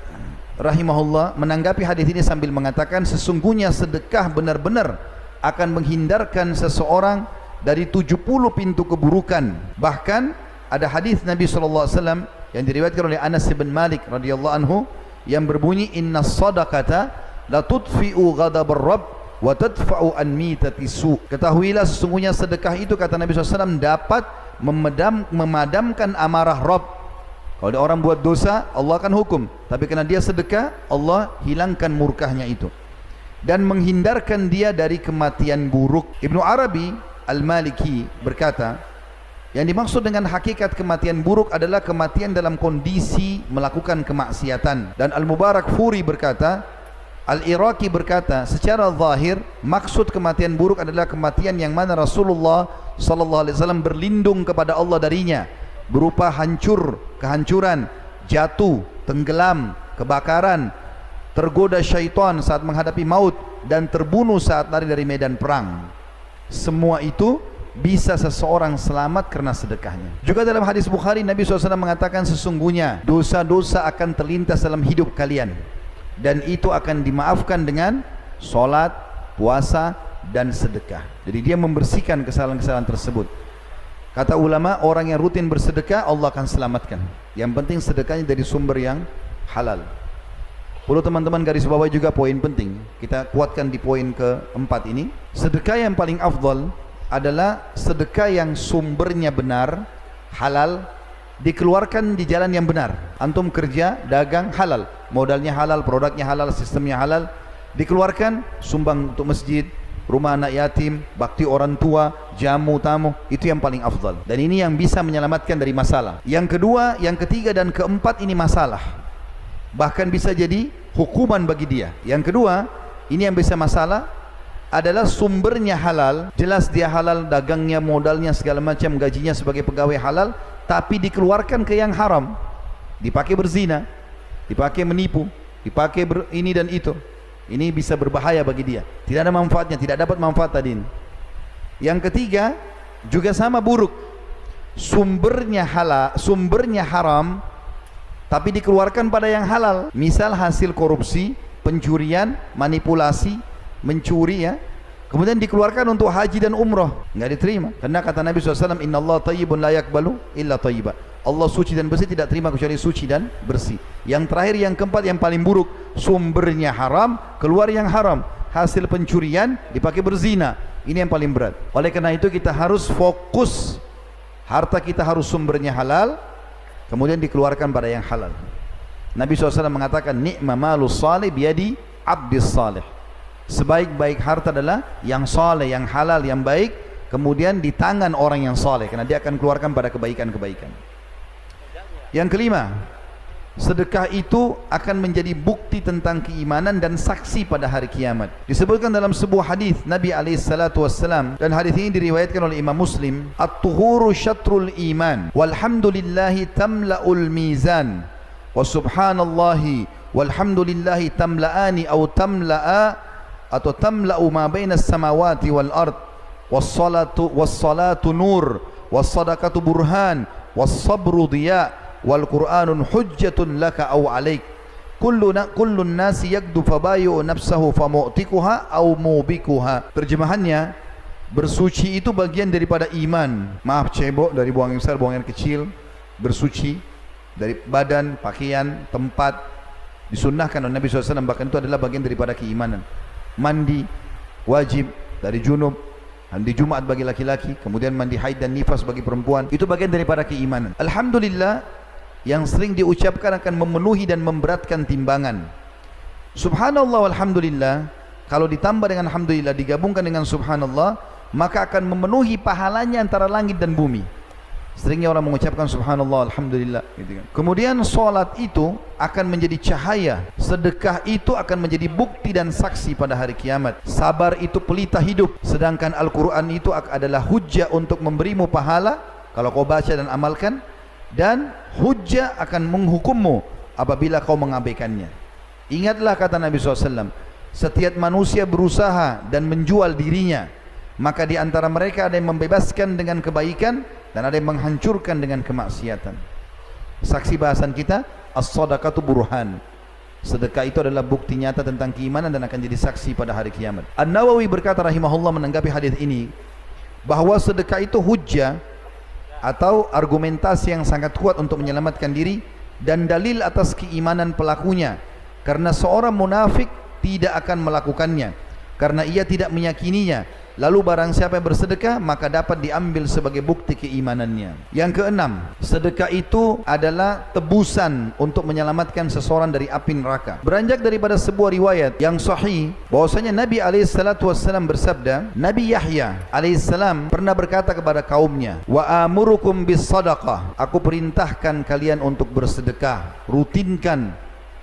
rahimahullah menanggapi hadis ini sambil mengatakan, sesungguhnya sedekah benar-benar akan menghindarkan seseorang dari 70 pintu keburukan. Bahkan ada hadis Nabi SAW yang diriwayatkan oleh Anas bin Malik radhiyallahu anhu yang berbunyi, inna sadaqata la tudfi'u ghadabar rabb wa tadfa'u an mitati su. Ketahuilah sesungguhnya sedekah itu, kata Nabi SAW, dapat memadamkan amarah Rabb. Kalau ada orang buat dosa, Allah akan hukum, tapi karena dia sedekah, Allah hilangkan murkahnya itu dan menghindarkan dia dari kematian buruk. Ibnu Arabi Al-Maliki berkata, Yang dimaksud dengan hakikat kematian buruk adalah kematian dalam kondisi melakukan kemaksiatan. Dan Al-Mubarakfuri berkata, Al-Iraqi berkata, secara zahir maksud kematian buruk adalah kematian yang mana Rasulullah sallallahu alaihi wasallam berlindung kepada Allah darinya, berupa kehancuran, jatuh, tenggelam, kebakaran, tergoda syaitan saat menghadapi maut, dan terbunuh saat lari dari medan perang. Semua itu bisa seseorang selamat karena sedekahnya. Juga dalam hadis Bukhari, Nabi SAW mengatakan, sesungguhnya dosa-dosa akan terlintas dalam hidup kalian, dan itu akan dimaafkan dengan solat, puasa, dan sedekah. Jadi dia membersihkan kesalahan-kesalahan tersebut. Kata ulama, orang yang rutin bersedekah Allah akan selamatkan. Yang penting sedekahnya dari sumber yang halal. Perlu teman-teman garis bawah juga poin penting, kita kuatkan di poin keempat ini. Sedekah yang paling afdal adalah sedekah yang sumbernya benar, halal, dikeluarkan di jalan yang benar. Antum kerja, dagang, halal, modalnya halal, produknya halal, sistemnya halal, dikeluarkan, sumbang untuk masjid, rumah anak yatim, bakti orang tua, jamu tamu, itu yang paling afdal. Dan ini yang bisa menyelamatkan dari masalah. Yang kedua, yang ketiga, dan keempat ini masalah, bahkan bisa jadi hukuman bagi dia. Yang kedua, ini yang bisa masalah, adalah sumbernya halal, jelas dia halal, dagangnya, modalnya, segala macam, gajinya sebagai pegawai halal, tapi dikeluarkan ke yang haram, dipakai berzina, dipakai menipu, dipakai ini dan itu. Ini bisa berbahaya bagi dia, tidak ada manfaatnya, tidak dapat manfaat tadi. Yang ketiga juga sama buruk, sumbernya halal, sumbernya haram, tapi dikeluarkan pada yang halal. Misal hasil korupsi, pencurian, manipulasi, mencuri ya, kemudian dikeluarkan untuk haji dan umrah, nggak diterima. Karena kata Nabi SAW, Inna Allah tayyibun la yakbalu illa tayyiba. Allah suci dan bersih, tidak terima kecuali suci dan bersih. Yang terakhir, yang keempat, yang paling buruk, sumbernya haram, keluar yang haram, hasil pencurian dipakai berzina. Ini yang paling berat. Oleh karena itu kita harus fokus, harta kita harus sumbernya halal, kemudian dikeluarkan pada yang halal. Nabi SAW mengatakan, ni'ma malus salih biyadi abdis salih. Sebaik-baik harta adalah yang saleh, yang halal, yang baik, kemudian di tangan orang yang saleh, karena dia akan keluarkan pada kebaikan-kebaikan. Yang kelima, sedekah itu akan menjadi bukti tentang keimanan dan saksi pada hari kiamat. Disebutkan dalam sebuah hadis Nabi SAW, dan hadis ini diriwayatkan oleh Imam Muslim, at-tuhuru syatrul iman, walhamdulillahi tamla'ul mizan, wa subhanallahi walhamdulillahi tamla'ani atau tamla'a atau tamla'u ma bainas samawati wal ard, was-salatu nur, was-sadaqatu burhan, was-sabru diya, wal Qur'anun hujjatun laka aw alaik. Kullun nasi yakdu fabayu nafsahu famu'tikuha aw mubikuha. Terjemahannya, bersuci itu bagian daripada iman. Maaf cebok, dari buang yang besar, buang yang kecil. Bersuci dari badan, pakaian, tempat, disunnahkan oleh Nabi SAW, bahkan itu adalah bagian daripada keimanan. Mandi wajib dari junub, mandi Jumat bagi laki-laki, kemudian mandi haid dan nifas bagi perempuan, itu bagian daripada keimanan. Alhamdulillah yang sering diucapkan akan memenuhi dan memberatkan timbangan. Subhanallah walhamdulillah, kalau ditambah dengan alhamdulillah, digabungkan dengan subhanallah, maka akan memenuhi pahalanya antara langit dan bumi. Seringnya orang mengucapkan subhanallah alhamdulillah gitu kan. Kemudian solat itu akan menjadi cahaya, sedekah itu akan menjadi bukti dan saksi pada hari kiamat. Sabar itu pelita hidup, sedangkan Al-Quran itu adalah hujjah untuk memberimu pahala kalau kau baca dan amalkan, dan hujjah akan menghukummu apabila kau mengabaikannya. Ingatlah kata Nabi SAW, setiap manusia berusaha dan menjual dirinya, maka di antara mereka ada yang membebaskan dengan kebaikan dan ada yang menghancurkan dengan kemaksiatan. Saksi bahasan kita, as-sadaqatu burhan. Sedekah itu adalah bukti nyata tentang keimanan dan akan jadi saksi pada hari kiamat. An-Nawawi berkata rahimahullah menanggapi hadis ini, bahwa sedekah itu hujjah atau argumentasi yang sangat kuat untuk menyelamatkan diri dan dalil atas keimanan pelakunya, karena seorang munafik tidak akan melakukannya karena ia tidak meyakininya, Lalu barang siapa yang bersedekah, maka dapat diambil sebagai bukti keimanannya. Yang keenam, sedekah itu adalah tebusan untuk menyelamatkan seseorang dari api neraka. Beranjak daripada sebuah riwayat yang sahih bahwasanya Nabi SAW bersabda, Nabi Yahya alaihissalam pernah berkata kepada kaumnya, wa amurukum bis sadaqah, aku perintahkan kalian untuk bersedekah, rutinkan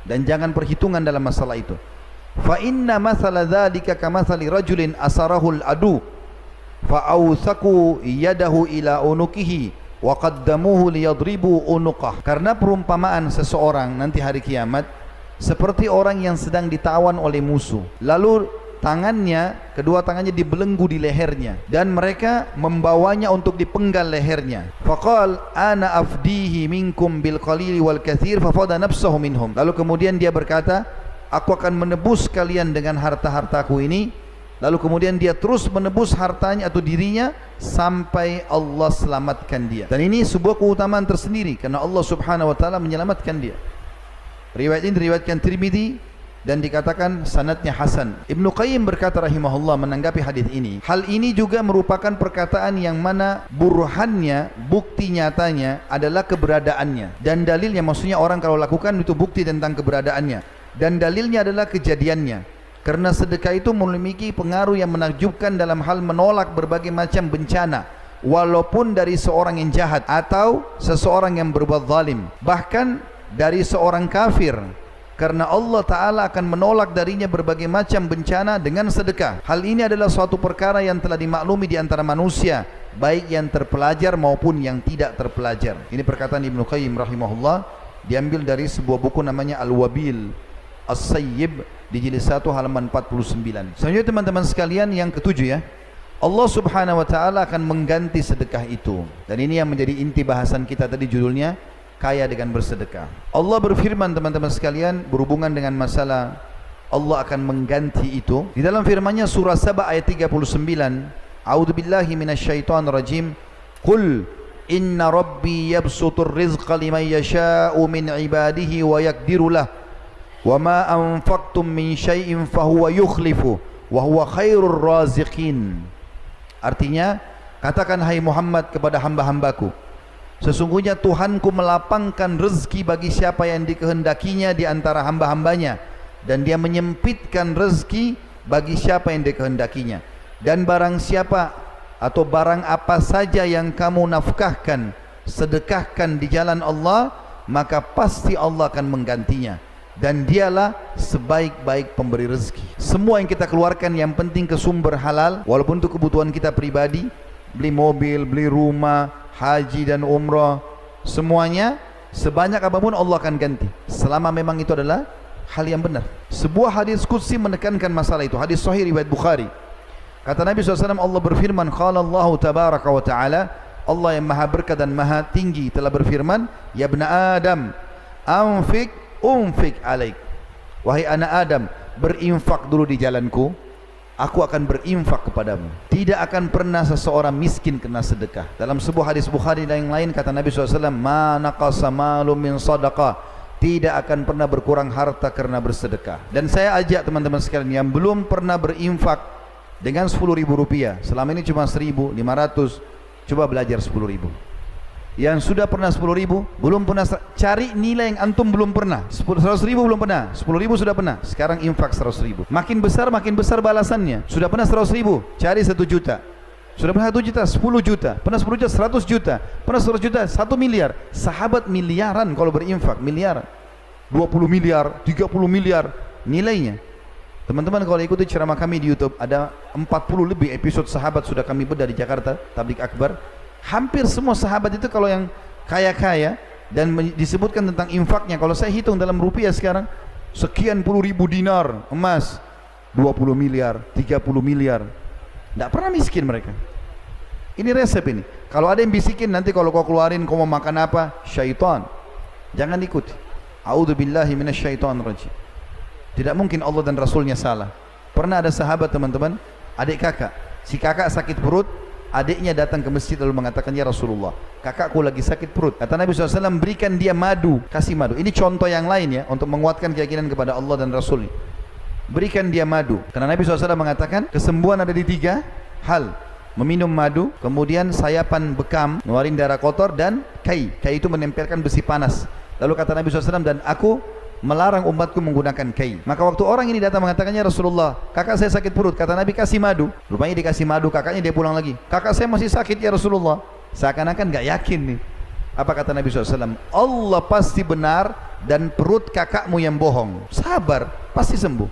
dan jangan perhitungan dalam masalah itu. Fa inna mathala dzalika kamathali rajulin asarahul adu fa awsaku yadahu ila unukihi wa qaddamuhu liyadribu unuqah. Karena perumpamaan seseorang nanti hari kiamat seperti orang yang sedang ditawan oleh musuh, lalu kedua tangannya dibelenggu di lehernya dan mereka membawanya untuk dipenggal lehernya. Faqal ana afdihi minkum bil qalili wal katsir fafada nafsahu minhum. Lalu kemudian dia berkata, aku akan menebus kalian dengan harta-hartaku ini. Lalu kemudian dia terus menebus hartanya atau dirinya sampai Allah selamatkan dia. Dan ini sebuah keutamaan tersendiri karena Allah Subhanahu wa taala menyelamatkan dia. Riwayat ini diriwayatkan Tirmidzi dan dikatakan sanadnya hasan. Ibnu Qayyim berkata rahimahullah menanggapi hadis ini, hal ini juga merupakan perkataan yang mana burhannya, bukti nyatanya adalah keberadaannya, dan dalilnya, maksudnya orang kalau lakukan itu bukti tentang keberadaannya, dan dalilnya adalah kejadiannya. Karena sedekah itu memiliki pengaruh yang menakjubkan dalam hal menolak berbagai macam bencana, walaupun dari seorang yang jahat atau seseorang yang berbuat zalim, bahkan dari seorang kafir. Karena Allah Ta'ala akan menolak darinya berbagai macam bencana dengan sedekah. Hal ini adalah suatu perkara yang telah dimaklumi di antara manusia, baik yang terpelajar maupun yang tidak terpelajar. Ini perkataan Ibnu Qayyim rahimahullah, diambil dari sebuah buku namanya Al-Wabil As-Sayyib di jilid 1 halaman 49. Selanjutnya teman-teman sekalian, yang ketujuh ya, Allah Subhanahu wa taala akan mengganti sedekah itu. Dan ini yang menjadi inti bahasan kita tadi, judulnya kaya dengan bersedekah. Allah berfirman teman-teman sekalian berhubungan dengan masalah Allah akan mengganti itu. Di dalam firman-Nya surah Saba ayat 39, A'udzubillahi minasyaitonir rajim. Qul inna rabbi yabsutur rizqa liman yasha'u min ibadihi wa yaqdiru lah. Wa ma anfaqtum min syai'in fahuwa yukhlifu wa huwa khairur raziqin. Artinya, katakan hai Muhammad kepada hamba-hambaku, sesungguhnya Tuhanku melapangkan rezeki bagi siapa yang dikehendakinya di antara hamba-hambanya, dan dia menyempitkan rezeki bagi siapa yang dikehendakinya. Dan barang siapa atau barang apa saja yang kamu nafkahkan, sedekahkan di jalan Allah, maka pasti Allah akan menggantinya. Dan dialah sebaik-baik pemberi rezeki. Semua yang kita keluarkan yang penting ke sumber halal, walaupun untuk kebutuhan kita pribadi, beli mobil, beli rumah, haji dan umrah, semuanya sebanyak apapun Allah akan ganti, selama memang itu adalah hal yang benar. Sebuah hadis qudsi menekankan masalah itu, hadis sahih riwayat Bukhari. Kata Nabi SAW, Allah berfirman, qala Allah tabaraka wa ta'ala, Allah yang maha berkah dan maha tinggi telah berfirman, ya ibna Adam, anfik unfik alaik. Wahai anak Adam, berinfak dulu di jalanku, aku akan berinfak kepadamu. Tidak akan pernah seseorang miskin kena sedekah. Dalam sebuah hadis Bukhari dan yang lain kata Nabi SAW, ma naqasa malum min sadaqah, tidak akan pernah berkurang harta karena bersedekah. Dan saya ajak teman-teman sekalian yang belum pernah berinfak dengan 10.000 rupiah, selama ini cuma 1.500, coba belajar 10.000. Yang sudah pernah 10.000, belum pernah, cari nilai yang antum belum pernah. 100.000 belum pernah, 10.000 sudah pernah, sekarang infak 100.000. Makin besar balasannya. Sudah pernah 100.000, cari 1 juta. Sudah pernah 1 juta, 10 juta. Pernah 10 juta, 100 juta. Pernah 100 juta, 1 miliar. Sahabat miliaran kalau berinfak, miliaran. 20 miliar, 30 miliar nilainya. Teman-teman kalau ikuti ceramah kami di YouTube, ada 40 lebih episode sahabat sudah kami bedah di Jakarta, Tablik Akbar. Hampir semua sahabat itu kalau yang kaya-kaya dan disebutkan tentang infaknya, kalau saya hitung dalam rupiah sekarang, sekian puluh ribu dinar emas, 20 miliar, 30 miliar. Tidak pernah miskin mereka. Ini resep ini. Kalau ada yang bisikin, nanti kalau kau keluarin kau mau makan apa, syaitan, jangan ikuti. A'udzubillahi minasyaitonir rajim. Tidak mungkin Allah dan Rasulnya salah. Pernah ada sahabat teman-teman, adik kakak, si kakak sakit perut, adiknya datang ke masjid lalu mengatakan, ya Rasulullah, kakakku lagi sakit perut. Kata Nabi SAW, berikan dia madu, kasih madu. Ini contoh yang lain ya, untuk menguatkan keyakinan kepada Allah dan Rasulnya. Berikan dia madu. Karena Nabi SAW mengatakan, kesembuhan ada di 3 hal: meminum madu, kemudian sayapan bekam, ngeluarin darah kotor, dan kai. Kai itu menempelkan besi panas. Lalu kata Nabi SAW, dan aku melarang umatku menggunakan kai. Maka waktu orang ini datang mengatakannya, Rasulullah, kakak saya sakit perut. Kata Nabi, kasih madu. Rupanya dikasih madu, kakaknya dia pulang lagi, kakak saya masih sakit ya Rasulullah. Seakan-akan gak yakin nih. Apa kata Nabi SAW? Allah pasti benar dan perut kakakmu yang bohong. Sabar, pasti sembuh.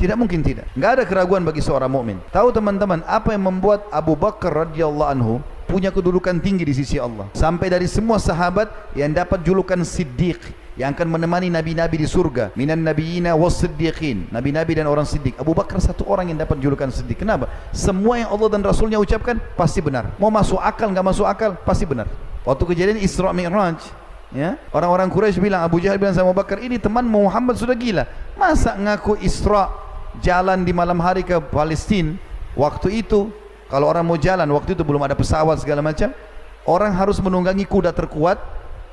Tidak mungkin tidak. Nggak ada keraguan bagi seorang mukmin. Tahu teman-teman apa yang membuat Abu Bakar radhiyallahu anhu punya kedudukan tinggi di sisi Allah? Sampai dari semua sahabat yang dapat julukan Siddiq, yang akan menemani nabi-nabi di surga, minan nabiyina was siddiqin, nabi-nabi dan orang siddiq. Abu Bakar satu orang yang dapat julukan Siddiq. Kenapa? Semua yang Allah dan Rasulnya ucapkan pasti benar. Mau masuk akal nggak masuk akal pasti benar. Waktu kejadian Isra Mi'raj, ya, orang-orang Quraisy bilang, Abu Jahal bilang sama Abu Bakar, ini teman Muhammad sudah gila. Masa ngaku Isra jalan di malam hari ke Palestina? Waktu itu kalau orang mau jalan, waktu itu belum ada pesawat segala macam, orang harus menunggangi kuda terkuat,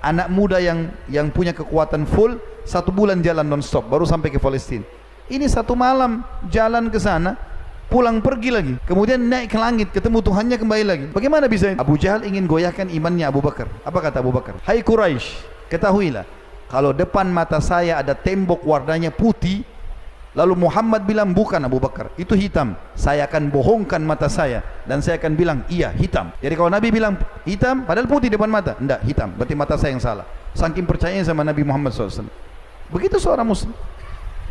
anak muda yang punya kekuatan full, 1 bulan jalan non-stop baru sampai ke Palestina. Ini 1 malam jalan ke sana, pulang pergi lagi, kemudian naik ke langit, ketemu Tuhannya, kembali lagi. Bagaimana bisa? Abu Jahal ingin goyahkan imannya Abu Bakar. Apa kata Abu Bakar? Hai Quraisy, ketahuilah, kalau depan mata saya ada tembok warnanya putih, lalu Muhammad bilang bukan Abu Bakar, itu hitam, saya akan bohongkan mata saya dan saya akan bilang iya hitam. Jadi kalau Nabi bilang hitam padahal putih depan mata, enggak, hitam, berarti mata saya yang salah. Saking percayanya sama Nabi Muhammad SAW. Begitu seorang muslim.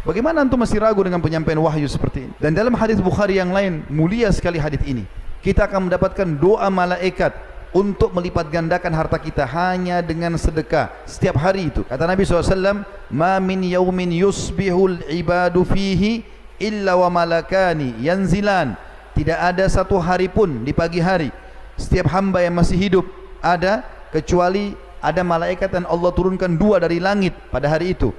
Bagaimana antum masih ragu dengan penyampaian wahyu seperti ini? Dan dalam hadis Bukhari yang lain, mulia sekali hadis ini, kita akan mendapatkan doa malaikat untuk melipat gandakan harta kita hanya dengan sedekah setiap hari itu. Kata Nabi SAW, ma min yaumin yusbihul ibadu fihi illa wa malakani yanzilan. Tidak ada satu hari pun di pagi hari setiap hamba yang masih hidup ada, kecuali ada malaikat dan Allah turunkan 2 dari langit pada hari itu.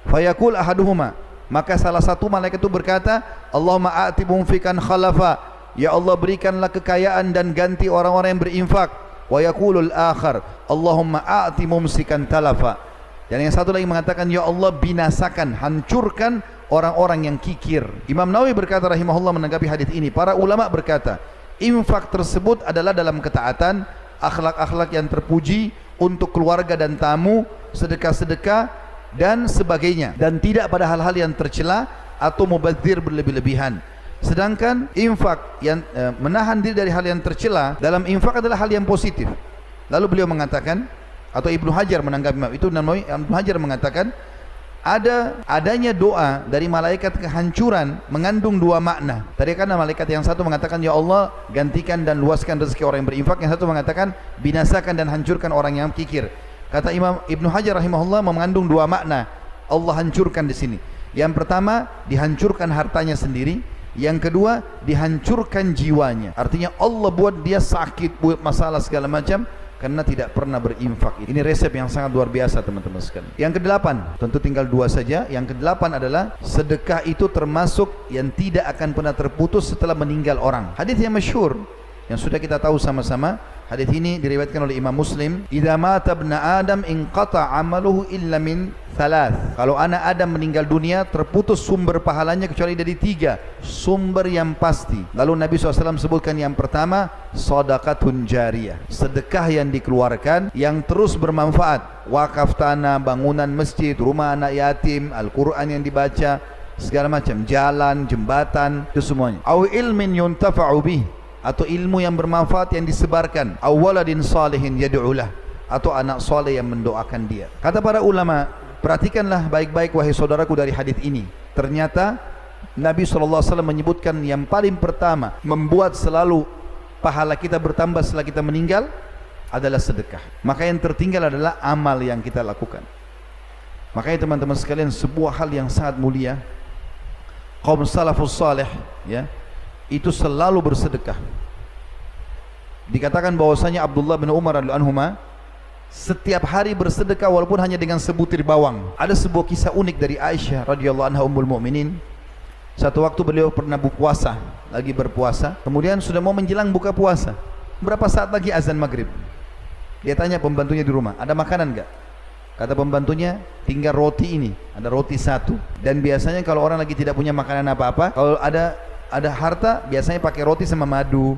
Fayaqul ahaduhuma, maka salah satu malaikat itu berkata, Allahumma a'ti mumfikan khalafa, ya Allah berikanlah kekayaan dan ganti orang-orang yang berinfak. Wa yaqulul akhar, Allahumma a'ti mumsikan talafa, dan yang satu lagi mengatakan, ya Allah binasakan, hancurkan orang-orang yang kikir. Imam Nawawi berkata rahimahullah menanggapi hadis ini, para ulama berkata, infak tersebut adalah dalam ketaatan, akhlak-akhlak yang terpuji untuk keluarga dan tamu, sedekah-sedekah dan sebagainya, dan tidak pada hal-hal yang tercela atau mubadzir berlebih-lebihan. Sedangkan infak yang menahan diri dari hal yang tercela, dalam infak adalah hal yang positif. Lalu beliau mengatakan, atau Ibnu Hajar menanggapi itu, Ibnu Hajar mengatakan, adanya doa dari malaikat kehancuran mengandung 2 makna. Tadi kan malaikat yang satu mengatakan, ya Allah gantikan dan luaskan rezeki orang yang berinfak, yang satu mengatakan binasakan dan hancurkan orang yang kikir. Kata Imam Ibnu Hajar rahimahullah mengandung 2 makna. Allah hancurkan di sini. Yang pertama, dihancurkan hartanya sendiri. Yang kedua, dihancurkan jiwanya. Artinya Allah buat dia sakit, buat masalah segala macam karena tidak pernah berinfak. Ini resep yang sangat luar biasa teman-teman sekalian. Yang ke-8, tentu tinggal 2 saja. Yang ke-8 adalah sedekah itu termasuk yang tidak akan pernah terputus setelah meninggal orang. Hadis yang masyhur yang sudah kita tahu sama-sama. Hadis ini diriwayatkan oleh Imam Muslim, idza mata ibnu Adam inqata 'amaluhu illa min 3. Kalau anak Adam meninggal dunia, terputus sumber pahalanya kecuali dari 3 sumber yang pasti. Lalu Nabi SAW sebutkan yang pertama, shadaqatun jariyah, sedekah yang dikeluarkan yang terus bermanfaat, wakaf tanah, bangunan masjid, rumah anak yatim, Al-Quran yang dibaca, segala macam, jalan, jembatan, itu semuanya. Au ilmin yuntafa'u bih, atau ilmu yang bermanfaat yang disebarkan, awaladin salihin yad'ulah, atau anak soleh yang mendoakan dia. Kata para ulama, perhatikanlah baik-baik wahai saudaraku dari hadis ini. Ternyata Nabi SAW menyebutkan yang paling pertama membuat selalu pahala kita bertambah setelah kita meninggal adalah sedekah. Maka yang tertinggal adalah amal yang kita lakukan. Makanya teman-teman sekalian, sebuah hal yang sangat mulia, kaum salafus salih, ya, itu selalu bersedekah. Dikatakan bahwasanya Abdullah bin Umar radhiyallahu anhuma setiap hari bersedekah walaupun hanya dengan sebutir bawang. Ada sebuah kisah unik dari Aisyah radhiyallahu anha ummul mukminin. Satu waktu beliau pernah berpuasa, lagi berpuasa, kemudian sudah mau menjelang buka puasa. Berapa saat lagi azan maghrib. Dia tanya pembantunya di rumah, ada makanan enggak? Kata pembantunya, tinggal roti ini, ada roti 1. Dan biasanya kalau orang lagi tidak punya makanan apa-apa, kalau ada ada harta biasanya pakai roti sama madu.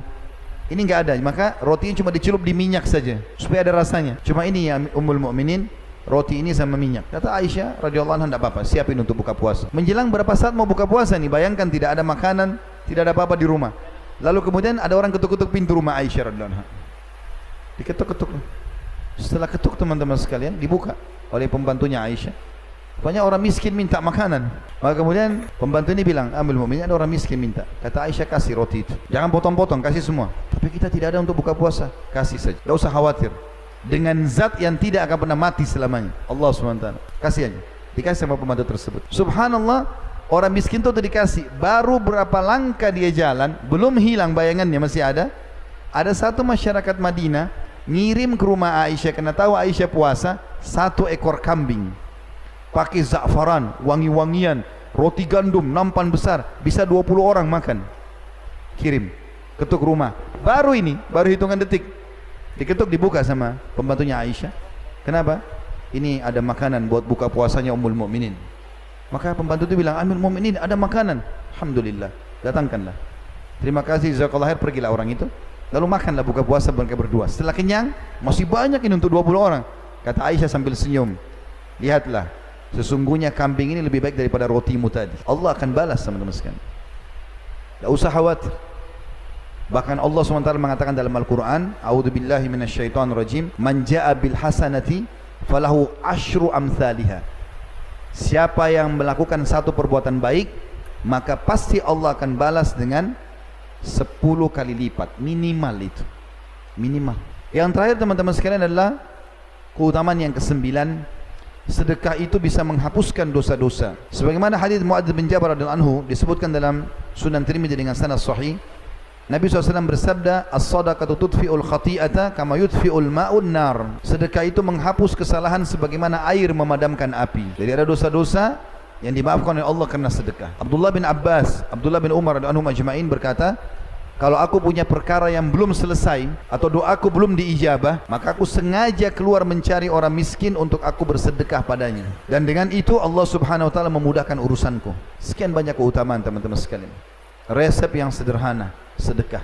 Ini nggak ada, maka rotinya cuma dicelup di minyak saja supaya ada rasanya. Cuma ini ya Ummul Mukminin, roti ini sama minyak. Kata Aisyah radhiyallahu anha, tidak apa-apa, siapin untuk buka puasa. Menjelang berapa saat mau buka puasa nih, bayangkan tidak ada makanan, tidak ada apa-apa di rumah. Lalu kemudian ada orang ketuk-ketuk pintu rumah Aisyah radhiyallahu anha. Diketuk-ketuk. Setelah ketuk teman-teman sekalian, dibuka oleh pembantunya Aisyah. Banyak orang miskin minta makanan. Maka kemudian pembantu ini bilang, Ummul Mukminin, ada orang miskin minta. Kata Aisyah, kasih roti itu. Jangan potong-potong, kasih semua. Tapi kita tidak ada untuk buka puasa. Kasih saja. Tidak usah khawatir. Dengan zat yang tidak akan pernah mati selamanya. Allah SWT. Kasih aja. Dikasih sama pembantu tersebut. Subhanallah, orang miskin itu dikasih. Baru berapa langkah dia jalan, belum hilang bayangannya, masih ada. Ada satu masyarakat Madinah ngirim ke rumah Aisyah, karena tahu Aisyah puasa, 1 ekor kambing. Pakai za'faran, wangi-wangian, roti gandum, nampan besar, bisa 20 orang makan. Kirim, ketuk rumah. Baru hitungan detik. Diketuk, dibuka sama pembantunya Aisyah. Kenapa? Ini ada makanan buat buka puasanya Ummul Mukminin. Maka pembantu itu bilang, Ummul Mukminin, ada makanan. Alhamdulillah, datangkanlah. Terima kasih, jazakallahu khair, pergilah orang itu. Lalu makanlah buka puasa mereka berdua. Setelah kenyang, masih banyak ini untuk 20 orang. Kata Aisyah sambil senyum, lihatlah, sesungguhnya kambing ini lebih baik daripada rotimu tadi. Allah akan balas teman-teman sekalian. Tidak usah khawatir. Bahkan Allah SWT mengatakan dalam Al-Quran, A'udzubillahi minasyaitonirrajim, Man ja'a bil hasanati falahu asyru amthaliha. Siapa yang melakukan satu perbuatan baik, maka pasti Allah akan balas dengan 10 kali lipat. Minimal itu. Minimal. Yang terakhir teman-teman sekalian adalah keutamaan yang ke-9. Sedekah itu bisa menghapuskan dosa-dosa. Sebagaimana hadis Muadz bin Jabal radhiyallahu anhu disebutkan dalam Sunan Tirmidzi dengan sanad sahih, Nabi SAW bersabda, As-sadaqatu tudfi'ul khati'ata kama yudfi'ul ma'un nar. Sedekah itu menghapus kesalahan sebagaimana air memadamkan api. Jadi ada dosa-dosa yang dimaafkan oleh Allah karena sedekah. Abdullah bin Abbas, Abdullah bin Umar radhiyallahu anhum ajma'in berkata, kalau aku punya perkara yang belum selesai atau doaku belum diijabah, maka aku sengaja keluar mencari orang miskin untuk aku bersedekah padanya. Dan dengan itu Allah Subhanahu wa taala memudahkan urusanku. Sekian banyak keutamaan teman-teman sekalian. Resep yang sederhana, sedekah.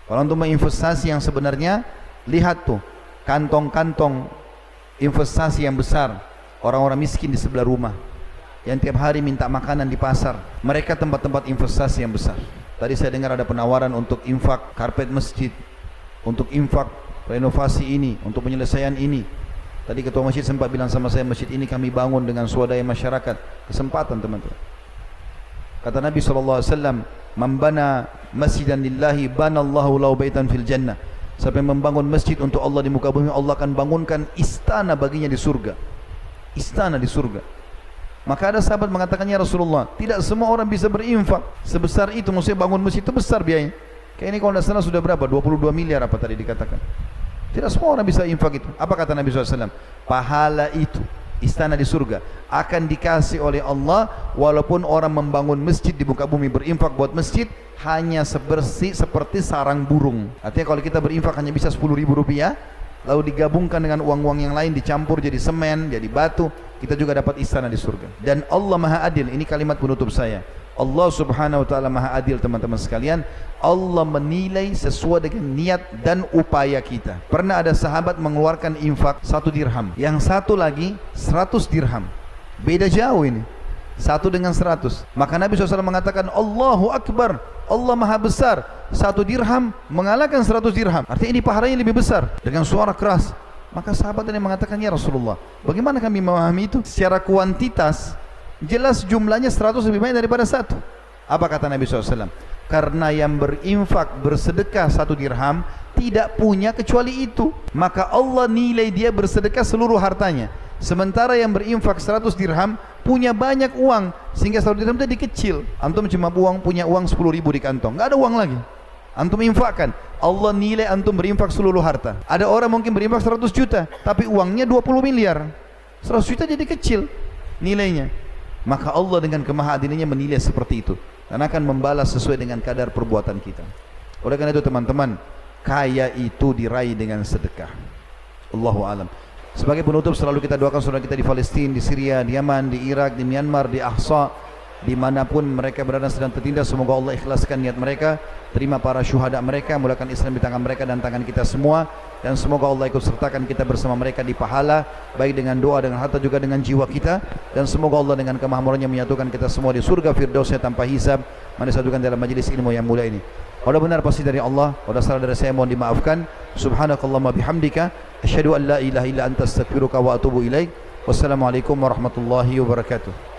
Kalau untuk menginvestasi yang sebenarnya, lihat tuh kantong-kantong investasi yang besar orang-orang miskin di sebelah rumah yang tiap hari minta makanan di pasar. Mereka tempat-tempat investasi yang besar. Tadi saya dengar ada penawaran untuk infak karpet masjid, untuk infak renovasi ini, untuk penyelesaian ini. Tadi ketua masjid sempat bilang sama saya, masjid ini kami bangun dengan swadaya masyarakat. Kesempatan teman-teman. Kata Nabi SAW, Man bana masjidan lillahi banallahu lahu baitan fil jannah. Siapa yang membangun masjid untuk Allah di muka bumi, Allah akan bangunkan istana baginya di surga. Istana di surga. Maka ada sahabat mengatakan, ya Rasulullah, tidak semua orang bisa berinfak sebesar itu. Maksudnya bangun masjid itu besar biayanya. Kayak ini kalau tidak salah sudah berapa? 22 miliar apa tadi dikatakan. Tidak semua orang bisa infak itu. Apa kata Nabi SAW? Pahala itu, istana di surga, akan dikasih oleh Allah walaupun orang membangun masjid di muka bumi, berinfak buat masjid hanya seperti sarang burung. Artinya kalau kita berinfak hanya bisa 10.000 rupiah, lalu digabungkan dengan uang-uang yang lain, dicampur jadi semen, jadi batu, kita juga dapat istana di surga. Dan Allah Maha Adil. Ini kalimat penutup saya. Allah Subhanahu wa taala Maha Adil teman-teman sekalian. Allah menilai sesuai dengan niat dan upaya kita. Pernah ada sahabat mengeluarkan infak 1 dirham, yang satu lagi 100 dirham. Beda jauh ini. 1 dengan 100. Maka Nabi SAW mengatakan, Allahu Akbar, Allah Maha Besar. 1 dirham mengalahkan 100 dirham. Artinya ini pahalanya lebih besar. Dengan suara keras. Maka sahabat ini mengatakan, ya Rasulullah, bagaimana kami memahami itu? Secara kuantitas jelas jumlahnya 100 lebih banyak daripada 1. Apa kata Nabi SAW? Karena yang berinfak, bersedekah 1 dirham tidak punya kecuali itu, maka Allah nilai dia bersedekah seluruh hartanya. Sementara yang berinfak 100 dirham punya banyak uang, sehingga 100 dirham itu kecil. Antum cuma punya uang 10.000 di kantong, nggak ada uang lagi. Antum infakkan, Allah nilai antum berinfak seluruh harta. Ada orang mungkin berinfak 100 juta, tapi uangnya 20 miliar. 100 juta jadi kecil nilainya. Maka Allah dengan kemahadilannya menilai seperti itu, dan akan membalas sesuai dengan kadar perbuatan kita. Oleh karena itu teman-teman, kaya itu diraih dengan sedekah. Allahu alam. Sebagai penutup, selalu kita doakan saudara kita di Palestina, di Syria, di Yaman, di Irak, di Myanmar, di Ahsa, dimanapun mereka berada sedang tertindas. Semoga Allah ikhlaskan niat mereka, terima para syuhada mereka, mulakan Islam di tangan mereka dan tangan kita semua, dan semoga Allah ikut sertakan kita bersama mereka di pahala, baik dengan doa, dengan harta, juga dengan jiwa kita. Dan semoga Allah dengan kemahamurannya menyatukan kita semua di surga firdausnya tanpa hisab, menyatukan dalam majelis ilmu yang mulia ini. Kalau benar pasti dari Allah, kalau salah dari saya mohon dimaafkan. Subhanakallahumma bihamdika asyhadu an la ilaha illa anta astaghfiruka wa atubu ilaik. Wassalamualaikum warahmatullahi wabarakatuh.